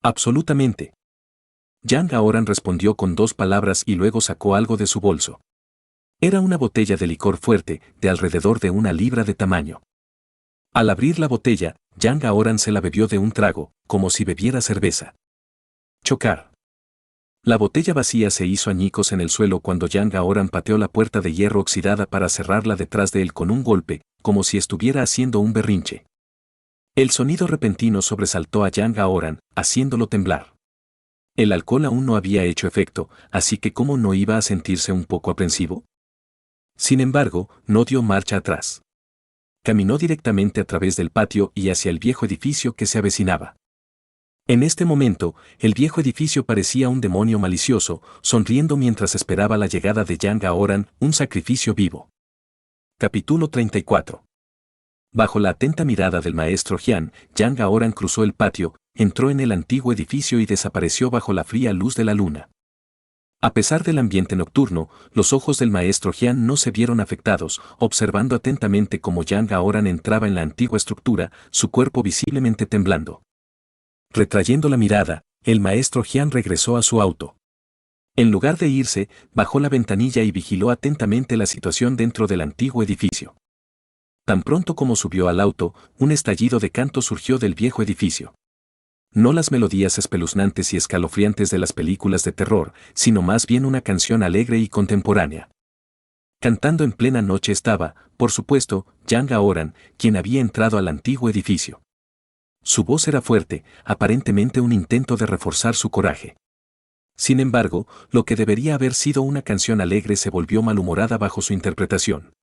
Absolutamente. Yang Aoran respondió con 2 palabras y luego sacó algo de su bolso. Era una botella de licor fuerte, de alrededor de 1 libra de tamaño. Al abrir la botella, Yang Aoran se la bebió de un trago, como si bebiera cerveza. Chocar. La botella vacía se hizo añicos en el suelo cuando Yang Aoran pateó la puerta de hierro oxidada para cerrarla detrás de él con un golpe, como si estuviera haciendo un berrinche. El sonido repentino sobresaltó a Yang Aoran, haciéndolo temblar. El alcohol aún no había hecho efecto, así que ¿cómo no iba a sentirse un poco aprensivo? Sin embargo, no dio marcha atrás. Caminó directamente a través del patio y hacia el viejo edificio que se avecinaba. En este momento, el viejo edificio parecía un demonio malicioso, sonriendo mientras esperaba la llegada de Yang Aoran, un sacrificio vivo. Capítulo 34. Bajo la atenta mirada del maestro Jian, Yang Aoran cruzó el patio, entró en el antiguo edificio y desapareció bajo la fría luz de la luna. A pesar del ambiente nocturno, los ojos del maestro Jian no se vieron afectados, observando atentamente cómo Yang Aoran entraba en la antigua estructura, su cuerpo visiblemente temblando. Retrayendo la mirada, el maestro Jian regresó a su auto. En lugar de irse, bajó la ventanilla y vigiló atentamente la situación dentro del antiguo edificio. Tan pronto como subió al auto, un estallido de canto surgió del viejo edificio. No las melodías espeluznantes y escalofriantes de las películas de terror, sino más bien una canción alegre y contemporánea. Cantando en plena noche estaba, por supuesto, Yang Aoran, quien había entrado al antiguo edificio. Su voz era fuerte, aparentemente un intento de reforzar su coraje. Sin embargo, lo que debería haber sido una canción alegre se volvió malhumorada bajo su interpretación.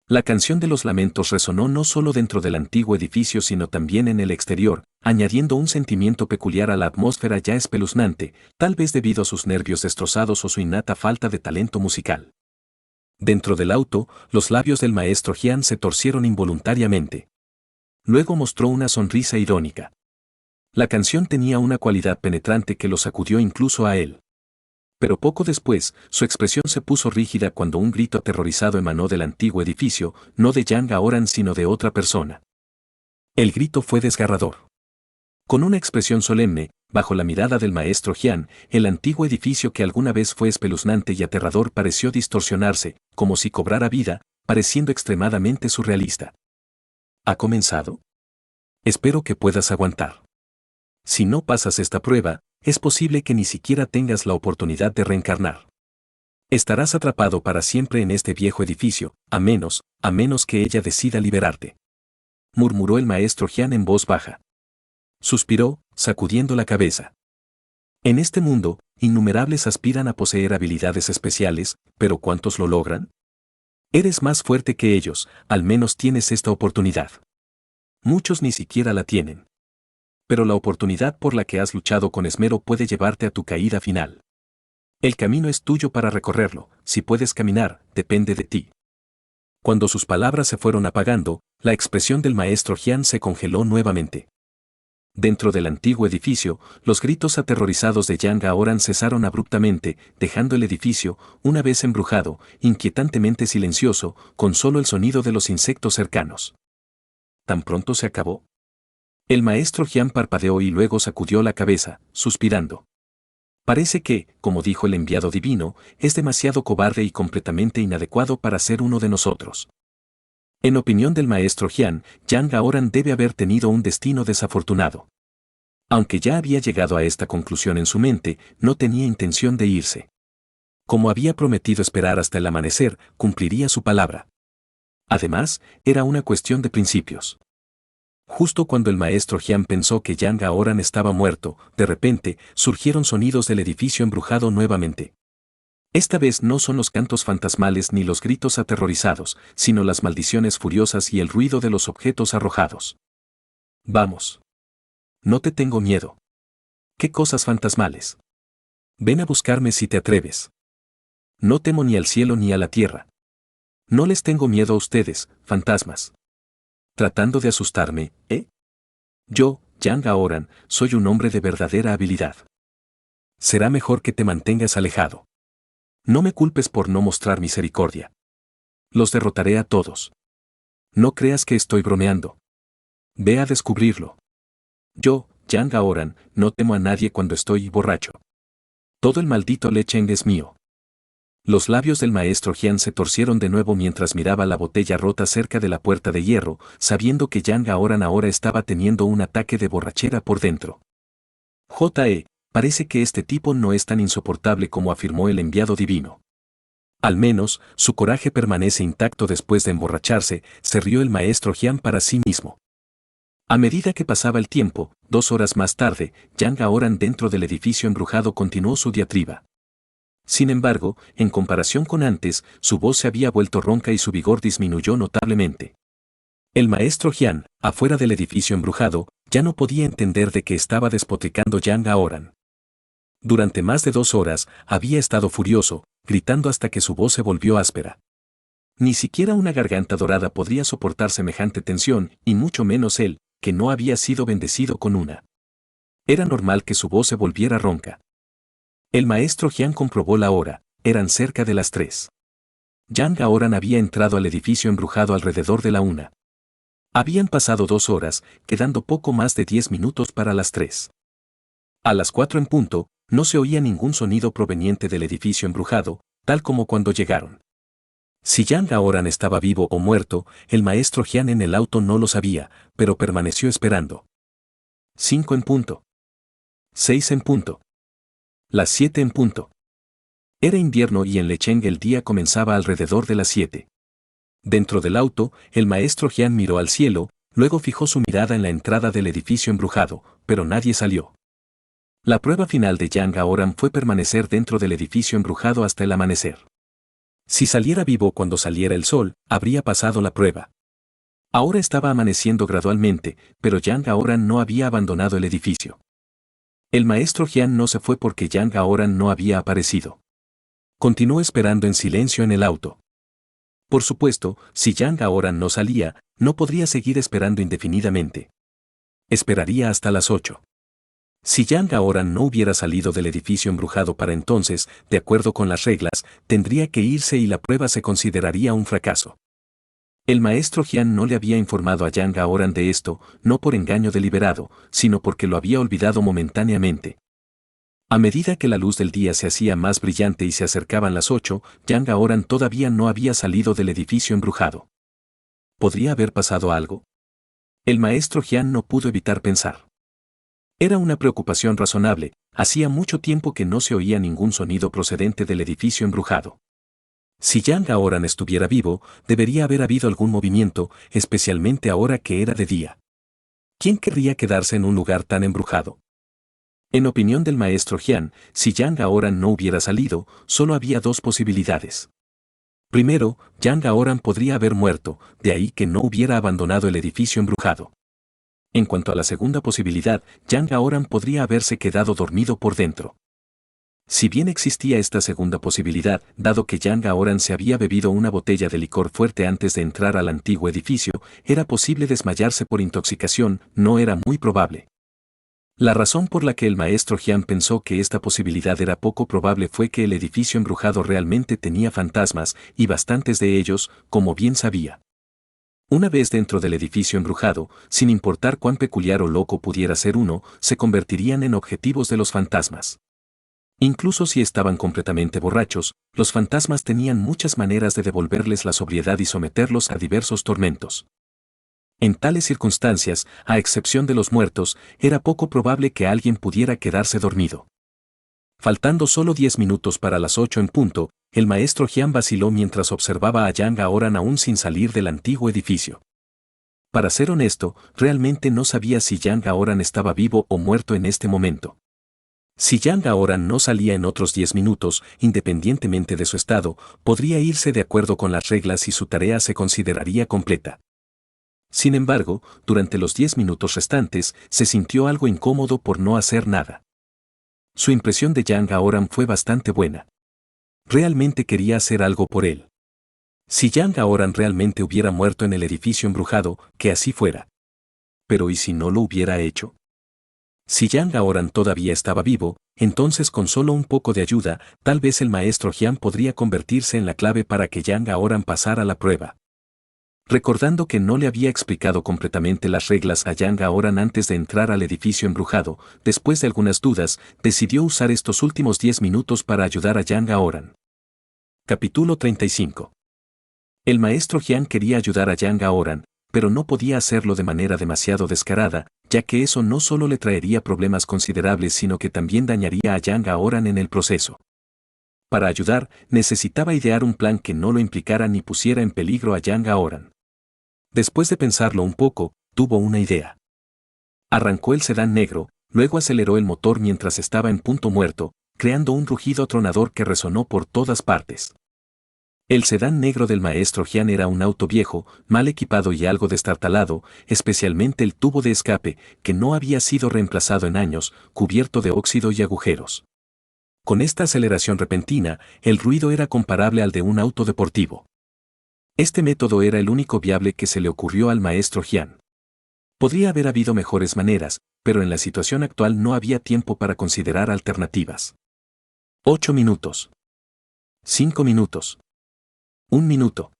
La canción de los lamentos resonó no solo dentro del antiguo edificio sino también en el exterior, añadiendo un sentimiento peculiar a la atmósfera ya espeluznante, tal vez debido a sus nervios destrozados o su innata falta de talento musical. Dentro del auto, los labios del maestro Jian se torcieron involuntariamente. Luego mostró una sonrisa irónica. La canción tenía una cualidad penetrante que lo sacudió incluso a él. Pero poco después, su expresión se puso rígida cuando un grito aterrorizado emanó del antiguo edificio, no de Yang Aoran sino de otra persona. El grito fue desgarrador. Con una expresión solemne, bajo la mirada del maestro Jian, el antiguo edificio que alguna vez fue espeluznante y aterrador pareció distorsionarse, como si cobrara vida, pareciendo extremadamente surrealista. ¿Ha comenzado? Espero que puedas aguantar. Si no pasas esta prueba, es posible que ni siquiera tengas la oportunidad de reencarnar. Estarás atrapado para siempre en este viejo edificio, a menos que ella decida liberarte. Murmuró el maestro Jian en voz baja. Suspiró, sacudiendo la cabeza. En este mundo, innumerables aspiran a poseer habilidades especiales, pero ¿cuántos lo logran? Eres más fuerte que ellos, al menos tienes esta oportunidad. Muchos ni siquiera la tienen. Pero la oportunidad por la que has luchado con esmero puede llevarte a tu caída final. El camino es tuyo para recorrerlo, si puedes caminar, depende de ti. Cuando sus palabras se fueron apagando, la expresión del maestro Jian se congeló nuevamente. Dentro del antiguo edificio, los gritos aterrorizados de Yang Aoran cesaron abruptamente, dejando el edificio, una vez embrujado, inquietantemente silencioso, con solo el sonido de los insectos cercanos. ¿Tan pronto se acabó? El maestro Jian parpadeó y luego sacudió la cabeza, suspirando. Parece que, como dijo el enviado divino, es demasiado cobarde y completamente inadecuado para ser uno de nosotros. En opinión del maestro Jian, Yang Aoran debe haber tenido un destino desafortunado. Aunque ya había llegado a esta conclusión en su mente, no tenía intención de irse. Como había prometido esperar hasta el amanecer, cumpliría su palabra. Además, era una cuestión de principios. Justo cuando el maestro Jian pensó que Yang Aoran estaba muerto, de repente, surgieron sonidos del edificio embrujado nuevamente. Esta vez no son los cantos fantasmales ni los gritos aterrorizados, sino las maldiciones furiosas y el ruido de los objetos arrojados. Vamos. No te tengo miedo. ¿Qué cosas fantasmales? Ven a buscarme si te atreves. No temo ni al cielo ni a la tierra. No les tengo miedo a ustedes, fantasmas. Tratando de asustarme, ¿eh? Yo, Yang Aoran, soy un hombre de verdadera habilidad. Será mejor que te mantengas alejado. No me culpes por no mostrar misericordia. Los derrotaré a todos. No creas que estoy bromeando. Ve a descubrirlo. Yo, Yang Aoran, no temo a nadie cuando estoy borracho. Todo el maldito Lecheng es mío. Los labios del maestro Jian se torcieron de nuevo mientras miraba la botella rota cerca de la puerta de hierro, sabiendo que Yang Aoran ahora estaba teniendo un ataque de borrachera por dentro. Parece que este tipo no es tan insoportable como afirmó el enviado divino. Al menos, su coraje permanece intacto después de emborracharse, se rió el maestro Jian para sí mismo. A medida que pasaba el tiempo, 2 horas más tarde, Yang Aoran dentro del edificio embrujado continuó su diatriba. Sin embargo, en comparación con antes, su voz se había vuelto ronca y su vigor disminuyó notablemente. El maestro Jian, afuera del edificio embrujado, Ya no podía entender de qué estaba despotricando Yang Aoran. Durante más de 2 horas había estado furioso, gritando hasta que su voz se volvió áspera. Ni siquiera una garganta dorada podría soportar semejante tensión, y mucho menos él, que no había sido bendecido con una. Era normal que su voz se volviera ronca. El maestro Jian comprobó la hora, eran cerca de las 3. Yang Aoran había entrado al edificio embrujado alrededor de la 1. Habían pasado 2 horas, quedando poco más de 10 minutos para las 3. A las 4 en punto, no se oía ningún sonido proveniente del edificio embrujado, tal como cuando llegaron. Si Yang Aoran estaba vivo o muerto, el maestro Jian en el auto no lo sabía, pero permaneció esperando. 5 en punto. 6 en punto. Las 7 en punto. Era invierno y en Lecheng el día comenzaba alrededor de las 7. Dentro del auto, el maestro Jian miró al cielo, luego fijó su mirada en la entrada del edificio embrujado, pero nadie salió. La prueba final de Yang Aoran fue permanecer dentro del edificio embrujado hasta el amanecer. Si saliera vivo cuando saliera el sol, habría pasado la prueba. Ahora estaba amaneciendo gradualmente, pero Yang Aoran no había abandonado el edificio. El maestro Jian no se fue porque Yang Aoran no había aparecido. Continuó esperando en silencio en el auto. Por supuesto, si Yang Aoran no salía, no podría seguir esperando indefinidamente. Esperaría hasta las 8. Si Yang Aoran no hubiera salido del edificio embrujado para entonces, de acuerdo con las reglas, tendría que irse y la prueba se consideraría un fracaso. El maestro Jian no le había informado a Yang Aoran de esto, no por engaño deliberado, sino porque lo había olvidado momentáneamente. A medida que la luz del día se hacía más brillante y se acercaban las 8, Yang Aoran todavía no había salido del edificio embrujado. ¿Podría haber pasado algo? El maestro Jian no pudo evitar pensar. Era una preocupación razonable, hacía mucho tiempo que no se oía ningún sonido procedente del edificio embrujado. Si Yang Aoran estuviera vivo, debería haber habido algún movimiento, especialmente ahora que era de día. ¿Quién querría quedarse en un lugar tan embrujado? En opinión del maestro Jian, si Yang Aoran no hubiera salido, solo había 2 posibilidades. Primero, Yang Aoran podría haber muerto, de ahí que no hubiera abandonado el edificio embrujado. En cuanto a la segunda posibilidad, Yang Aoran podría haberse quedado dormido por dentro. Si bien existía esta segunda posibilidad, dado que Yang Aoran se había bebido una botella de licor fuerte antes de entrar al antiguo edificio, era posible desmayarse por intoxicación, no era muy probable. La razón por la que el maestro Jian pensó que esta posibilidad era poco probable fue que el edificio embrujado realmente tenía fantasmas, y bastantes de ellos, como bien sabía. Una vez dentro del edificio embrujado, sin importar cuán peculiar o loco pudiera ser uno, se convertirían en objetivos de los fantasmas. Incluso si estaban completamente borrachos, los fantasmas tenían muchas maneras de devolverles la sobriedad y someterlos a diversos tormentos. En tales circunstancias, a excepción de los muertos, era poco probable que alguien pudiera quedarse dormido. Faltando solo 10 minutos para las 8 en punto, el maestro Jian vaciló mientras observaba a Yang Aoran aún sin salir del antiguo edificio. Para ser honesto, realmente no sabía si Yang Aoran estaba vivo o muerto en este momento. Si Yang Aoran no salía en otros 10 minutos, independientemente de su estado, podría irse de acuerdo con las reglas y su tarea se consideraría completa. Sin embargo, durante los 10 minutos restantes, se sintió algo incómodo por no hacer nada. Su impresión de Yang Aoran fue bastante buena. Realmente quería hacer algo por él. Si Yang Aoran realmente hubiera muerto en el edificio embrujado, que así fuera. Pero ¿y si no lo hubiera hecho? Si Yang Aoran todavía estaba vivo, entonces con solo un poco de ayuda, tal vez el maestro Jian podría convertirse en la clave para que Yang Aoran pasara la prueba. Recordando que no le había explicado completamente las reglas a Yang Aoran antes de entrar al edificio embrujado, después de algunas dudas, decidió usar estos últimos 10 minutos para ayudar a Yang Aoran. Capítulo 35. El maestro Jian quería ayudar a Yang Aoran, pero no podía hacerlo de manera demasiado descarada, ya que eso no solo le traería problemas considerables sino que también dañaría a Yang Aoran en el proceso. Para ayudar, necesitaba idear un plan que no lo implicara ni pusiera en peligro a Yang Aoran. Después de pensarlo un poco, tuvo una idea. Arrancó el sedán negro, luego aceleró el motor mientras estaba en punto muerto, creando un rugido atronador que resonó por todas partes. El sedán negro del maestro Jian era un auto viejo, mal equipado y algo destartalado, especialmente el tubo de escape, que no había sido reemplazado en años, cubierto de óxido y agujeros. Con esta aceleración repentina, el ruido era comparable al de un auto deportivo. Este método era el único viable que se le ocurrió al maestro Jian. Podría haber habido mejores maneras, pero en la situación actual no había tiempo para considerar alternativas. 8 minutos. 5 minutos. 1 minuto.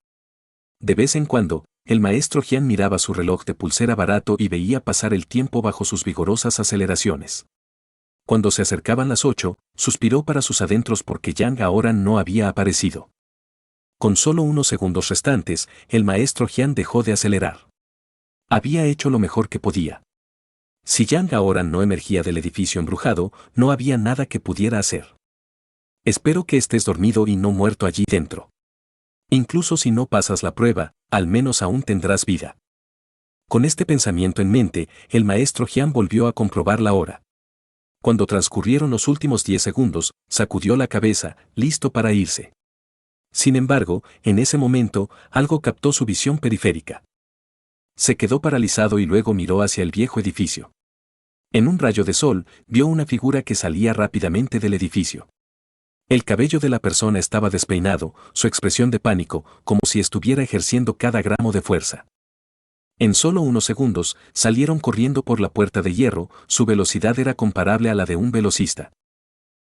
De vez en cuando, el maestro Jian miraba su reloj de pulsera barato y veía pasar el tiempo bajo sus vigorosas aceleraciones. Cuando se acercaban las 8, suspiró para sus adentros porque Yang Aoran no había aparecido. Con solo unos segundos restantes, el maestro Jian dejó de acelerar. Había hecho lo mejor que podía. Si Yang Aoran no emergía del edificio embrujado, no había nada que pudiera hacer. Espero que estés dormido y no muerto allí dentro. Incluso si no pasas la prueba, al menos aún tendrás vida. Con este pensamiento en mente, el maestro Jian volvió a comprobar la hora. Cuando transcurrieron los últimos 10 segundos, sacudió la cabeza, listo para irse. Sin embargo, en ese momento, algo captó su visión periférica. Se quedó paralizado y luego miró hacia el viejo edificio. En un rayo de sol, vio una figura que salía rápidamente del edificio. El cabello de la persona estaba despeinado, su expresión de pánico, como si estuviera ejerciendo cada gramo de fuerza. En solo unos segundos, salieron corriendo por la puerta de hierro, su velocidad era comparable a la de un velocista.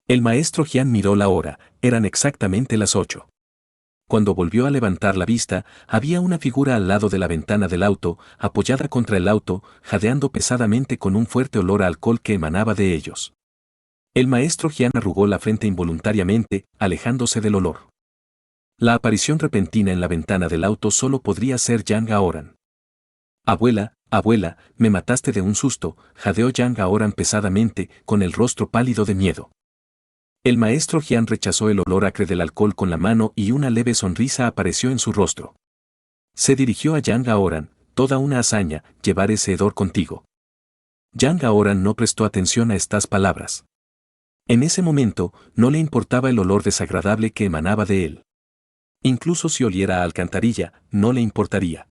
El maestro Jian miró la hora, eran exactamente las 8. Cuando volvió a levantar la vista, había una figura al lado de la ventana del auto, apoyada contra el auto, jadeando pesadamente con un fuerte olor a alcohol que emanaba de ellos. El maestro Jian arrugó la frente involuntariamente, alejándose del olor. La aparición repentina en la ventana del auto solo podría ser Yang Aoran. Abuela, abuela, me mataste de un susto, jadeó Yang Aoran pesadamente, con el rostro pálido de miedo. El maestro Jian rechazó el olor acre del alcohol con la mano y una leve sonrisa apareció en su rostro. Se dirigió a Yang Aoran, toda una hazaña, llevar ese hedor contigo. Yang Aoran no prestó atención a estas palabras. En ese momento, no le importaba el olor desagradable que emanaba de él. Incluso si oliera a alcantarilla, no le importaría.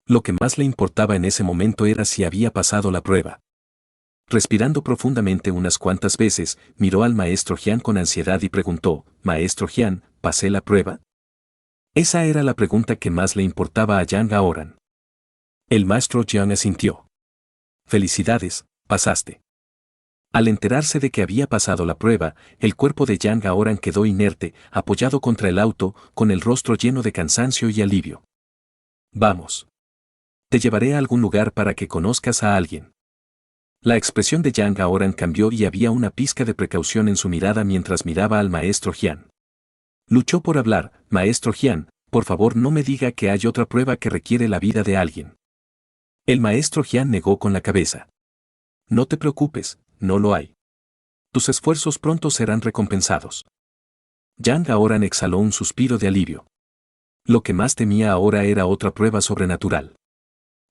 Lo que más le importaba en ese momento era si había pasado la prueba. Respirando profundamente unas cuantas veces, miró al maestro Jian con ansiedad y preguntó, «Maestro Jian, ¿pasé la prueba?» Esa era la pregunta que más le importaba a Yang Aoran. El maestro Jian asintió. «Felicidades, pasaste». Al enterarse de que había pasado la prueba, el cuerpo de Yang Aoran quedó inerte, apoyado contra el auto, con el rostro lleno de cansancio y alivio. «Vamos. Te llevaré a algún lugar para que conozcas a alguien». La expresión de Yang Aoran cambió y había una pizca de precaución en su mirada mientras miraba al maestro Jian. Luchó por hablar, «Maestro Jian, por favor no me diga que hay otra prueba que requiere la vida de alguien». El maestro Jian negó con la cabeza. «No te preocupes, no lo hay. Tus esfuerzos pronto serán recompensados». Yang Aoran exhaló un suspiro de alivio. Lo que más temía ahora era otra prueba sobrenatural.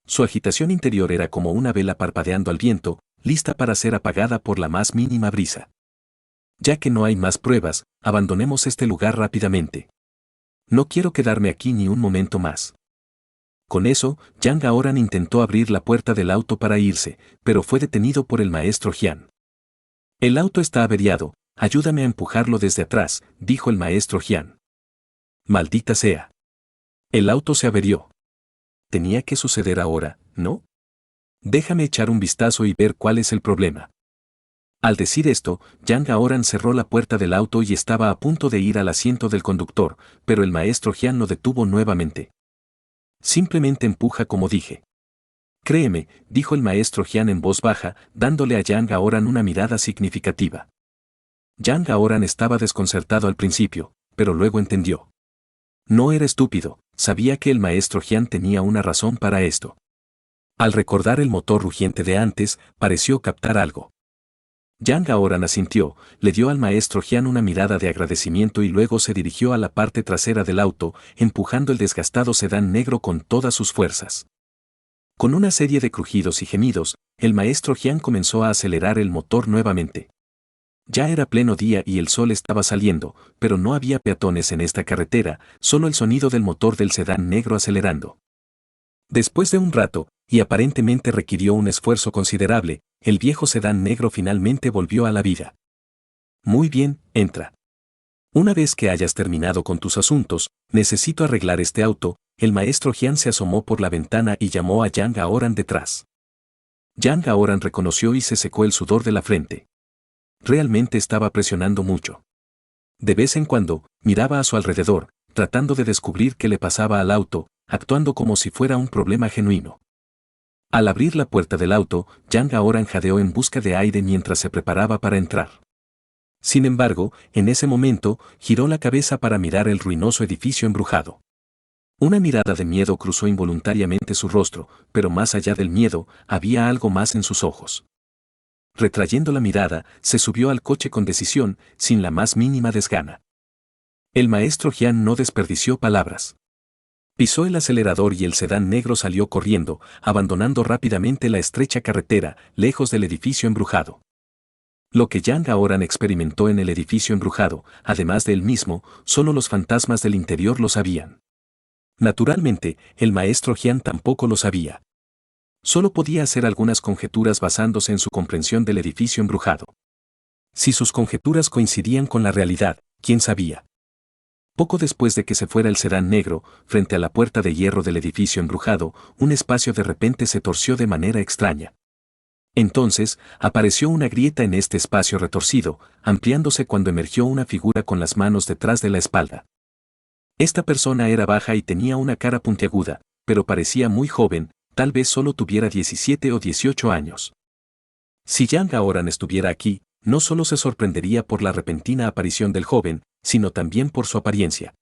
Su agitación interior era como una vela parpadeando al viento, lista para ser apagada por la más mínima brisa. Ya que no hay más pruebas, abandonemos este lugar rápidamente. No quiero quedarme aquí ni un momento más. Con eso, Yang Aoran intentó abrir la puerta del auto para irse, pero fue detenido por el maestro Jian. «El auto está averiado, ayúdame a empujarlo desde atrás», dijo el maestro Jian. «Maldita sea. El auto se averió. Tenía que suceder ahora, ¿no? Déjame echar un vistazo y ver cuál es el problema». Al decir esto, Yang Aoran cerró la puerta del auto y estaba a punto de ir al asiento del conductor, pero el maestro Jian lo detuvo nuevamente. «Simplemente empuja como dije». «Créeme», dijo el maestro Jian en voz baja, dándole a Yang Aoran una mirada significativa. Yang Aoran estaba desconcertado al principio, pero luego entendió. No era estúpido, sabía que el maestro Jian tenía una razón para esto. Al recordar el motor rugiente de antes, pareció captar algo. Yang Aoran asintió, le dio al maestro Jian una mirada de agradecimiento y luego se dirigió a la parte trasera del auto, empujando el desgastado sedán negro con todas sus fuerzas. Con una serie de crujidos y gemidos, el maestro Jian comenzó a acelerar el motor nuevamente. Ya era pleno día y el sol estaba saliendo, pero no había peatones en esta carretera, solo el sonido del motor del sedán negro acelerando. Después de un rato, y aparentemente requirió un esfuerzo considerable, el viejo sedán negro finalmente volvió a la vida. Muy bien, entra. Una vez que hayas terminado con tus asuntos, necesito arreglar este auto. El maestro Jian se asomó por la ventana y llamó a Yang Aoran detrás. Yang Aoran reconoció y se secó el sudor de la frente. Realmente estaba presionando mucho. De vez en cuando, miraba a su alrededor, tratando de descubrir qué le pasaba al auto, actuando como si fuera un problema genuino. Al abrir la puerta del auto, Yang Aoran jadeó en busca de aire mientras se preparaba para entrar. Sin embargo, en ese momento, giró la cabeza para mirar el ruinoso edificio embrujado. Una mirada de miedo cruzó involuntariamente su rostro, pero más allá del miedo, había algo más en sus ojos. Retrayendo la mirada, se subió al coche con decisión, sin la más mínima desgana. El maestro Jian no desperdició palabras. Pisó el acelerador y el sedán negro salió corriendo, abandonando rápidamente la estrecha carretera, lejos del edificio embrujado. Lo que Yang Aoran experimentó en el edificio embrujado, además de él mismo, solo los fantasmas del interior lo sabían. Naturalmente, el maestro Jian tampoco lo sabía. Solo podía hacer algunas conjeturas basándose en su comprensión del edificio embrujado. Si sus conjeturas coincidían con la realidad, ¿quién sabía? Poco después de que se fuera el sedán negro, frente a la puerta de hierro del edificio embrujado, un espacio de repente se torció de manera extraña. Entonces, apareció una grieta en este espacio retorcido, ampliándose cuando emergió una figura con las manos detrás de la espalda. Esta persona era baja y tenía una cara puntiaguda, pero parecía muy joven, tal vez solo tuviera 17 o 18 años. Si Yang Aoran estuviera aquí, no solo se sorprendería por la repentina aparición del joven, sino también por su apariencia.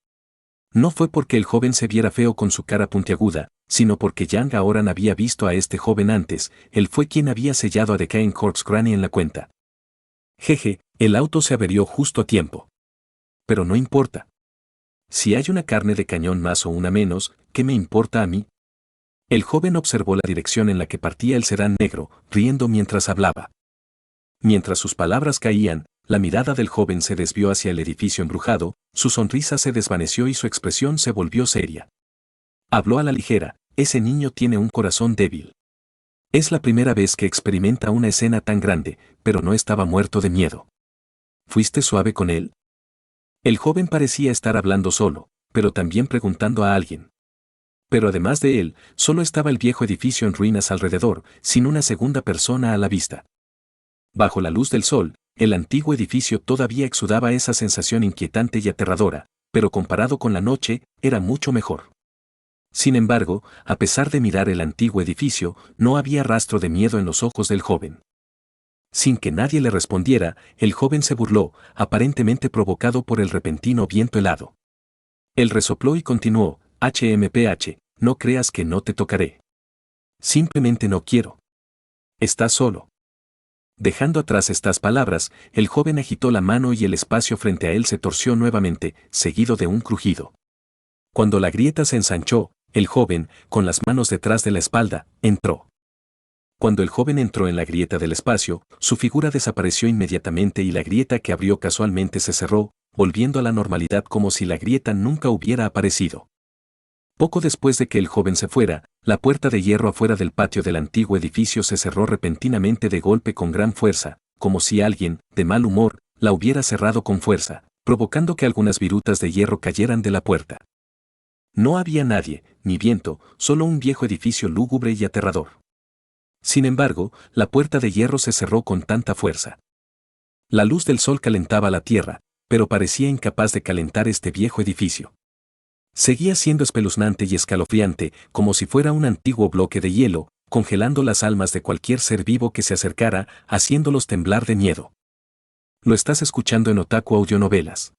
No fue porque el joven se viera feo con su cara puntiaguda, sino porque Yang Aoran había visto a este joven antes. Él fue quien había sellado a Decaying Corpse Granny en la cuenta. Jeje, el auto se averió justo a tiempo. Pero no importa. Si hay una carne de cañón más o una menos, ¿qué me importa a mí? El joven observó la dirección en la que partía el sedán negro, riendo mientras hablaba. Mientras sus palabras caían, la mirada del joven se desvió hacia el edificio embrujado, su sonrisa se desvaneció y su expresión se volvió seria. Habló a la ligera, ese niño tiene un corazón débil. Es la primera vez que experimenta una escena tan grande, pero no estaba muerto de miedo. ¿Fuiste suave con él? El joven parecía estar hablando solo, pero también preguntando a alguien. Pero además de él, solo estaba el viejo edificio en ruinas alrededor, sin una segunda persona a la vista. Bajo la luz del sol, el antiguo edificio todavía exudaba esa sensación inquietante y aterradora, pero comparado con la noche, era mucho mejor. Sin embargo, a pesar de mirar el antiguo edificio, no había rastro de miedo en los ojos del joven. Sin que nadie le respondiera, el joven se burló, aparentemente provocado por el repentino viento helado. Él resopló y continuó, HMPH, no creas que no te tocaré. Simplemente no quiero. Estás solo. Dejando atrás estas palabras, el joven agitó la mano y el espacio frente a él se torció nuevamente, seguido de un crujido. Cuando la grieta se ensanchó, el joven, con las manos detrás de la espalda, entró. Cuando el joven entró en la grieta del espacio, su figura desapareció inmediatamente y la grieta que abrió casualmente se cerró, volviendo a la normalidad como si la grieta nunca hubiera aparecido. Poco después de que el joven se fuera, la puerta de hierro afuera del patio del antiguo edificio se cerró repentinamente de golpe con gran fuerza, como si alguien, de mal humor, la hubiera cerrado con fuerza, provocando que algunas virutas de hierro cayeran de la puerta. No había nadie, ni viento, solo un viejo edificio lúgubre y aterrador. Sin embargo, la puerta de hierro se cerró con tanta fuerza. La luz del sol calentaba la tierra, pero parecía incapaz de calentar este viejo edificio. Seguía siendo espeluznante y escalofriante, como si fuera un antiguo bloque de hielo, congelando las almas de cualquier ser vivo que se acercara, haciéndolos temblar de miedo. Lo estás escuchando en Otaku Audionovelas.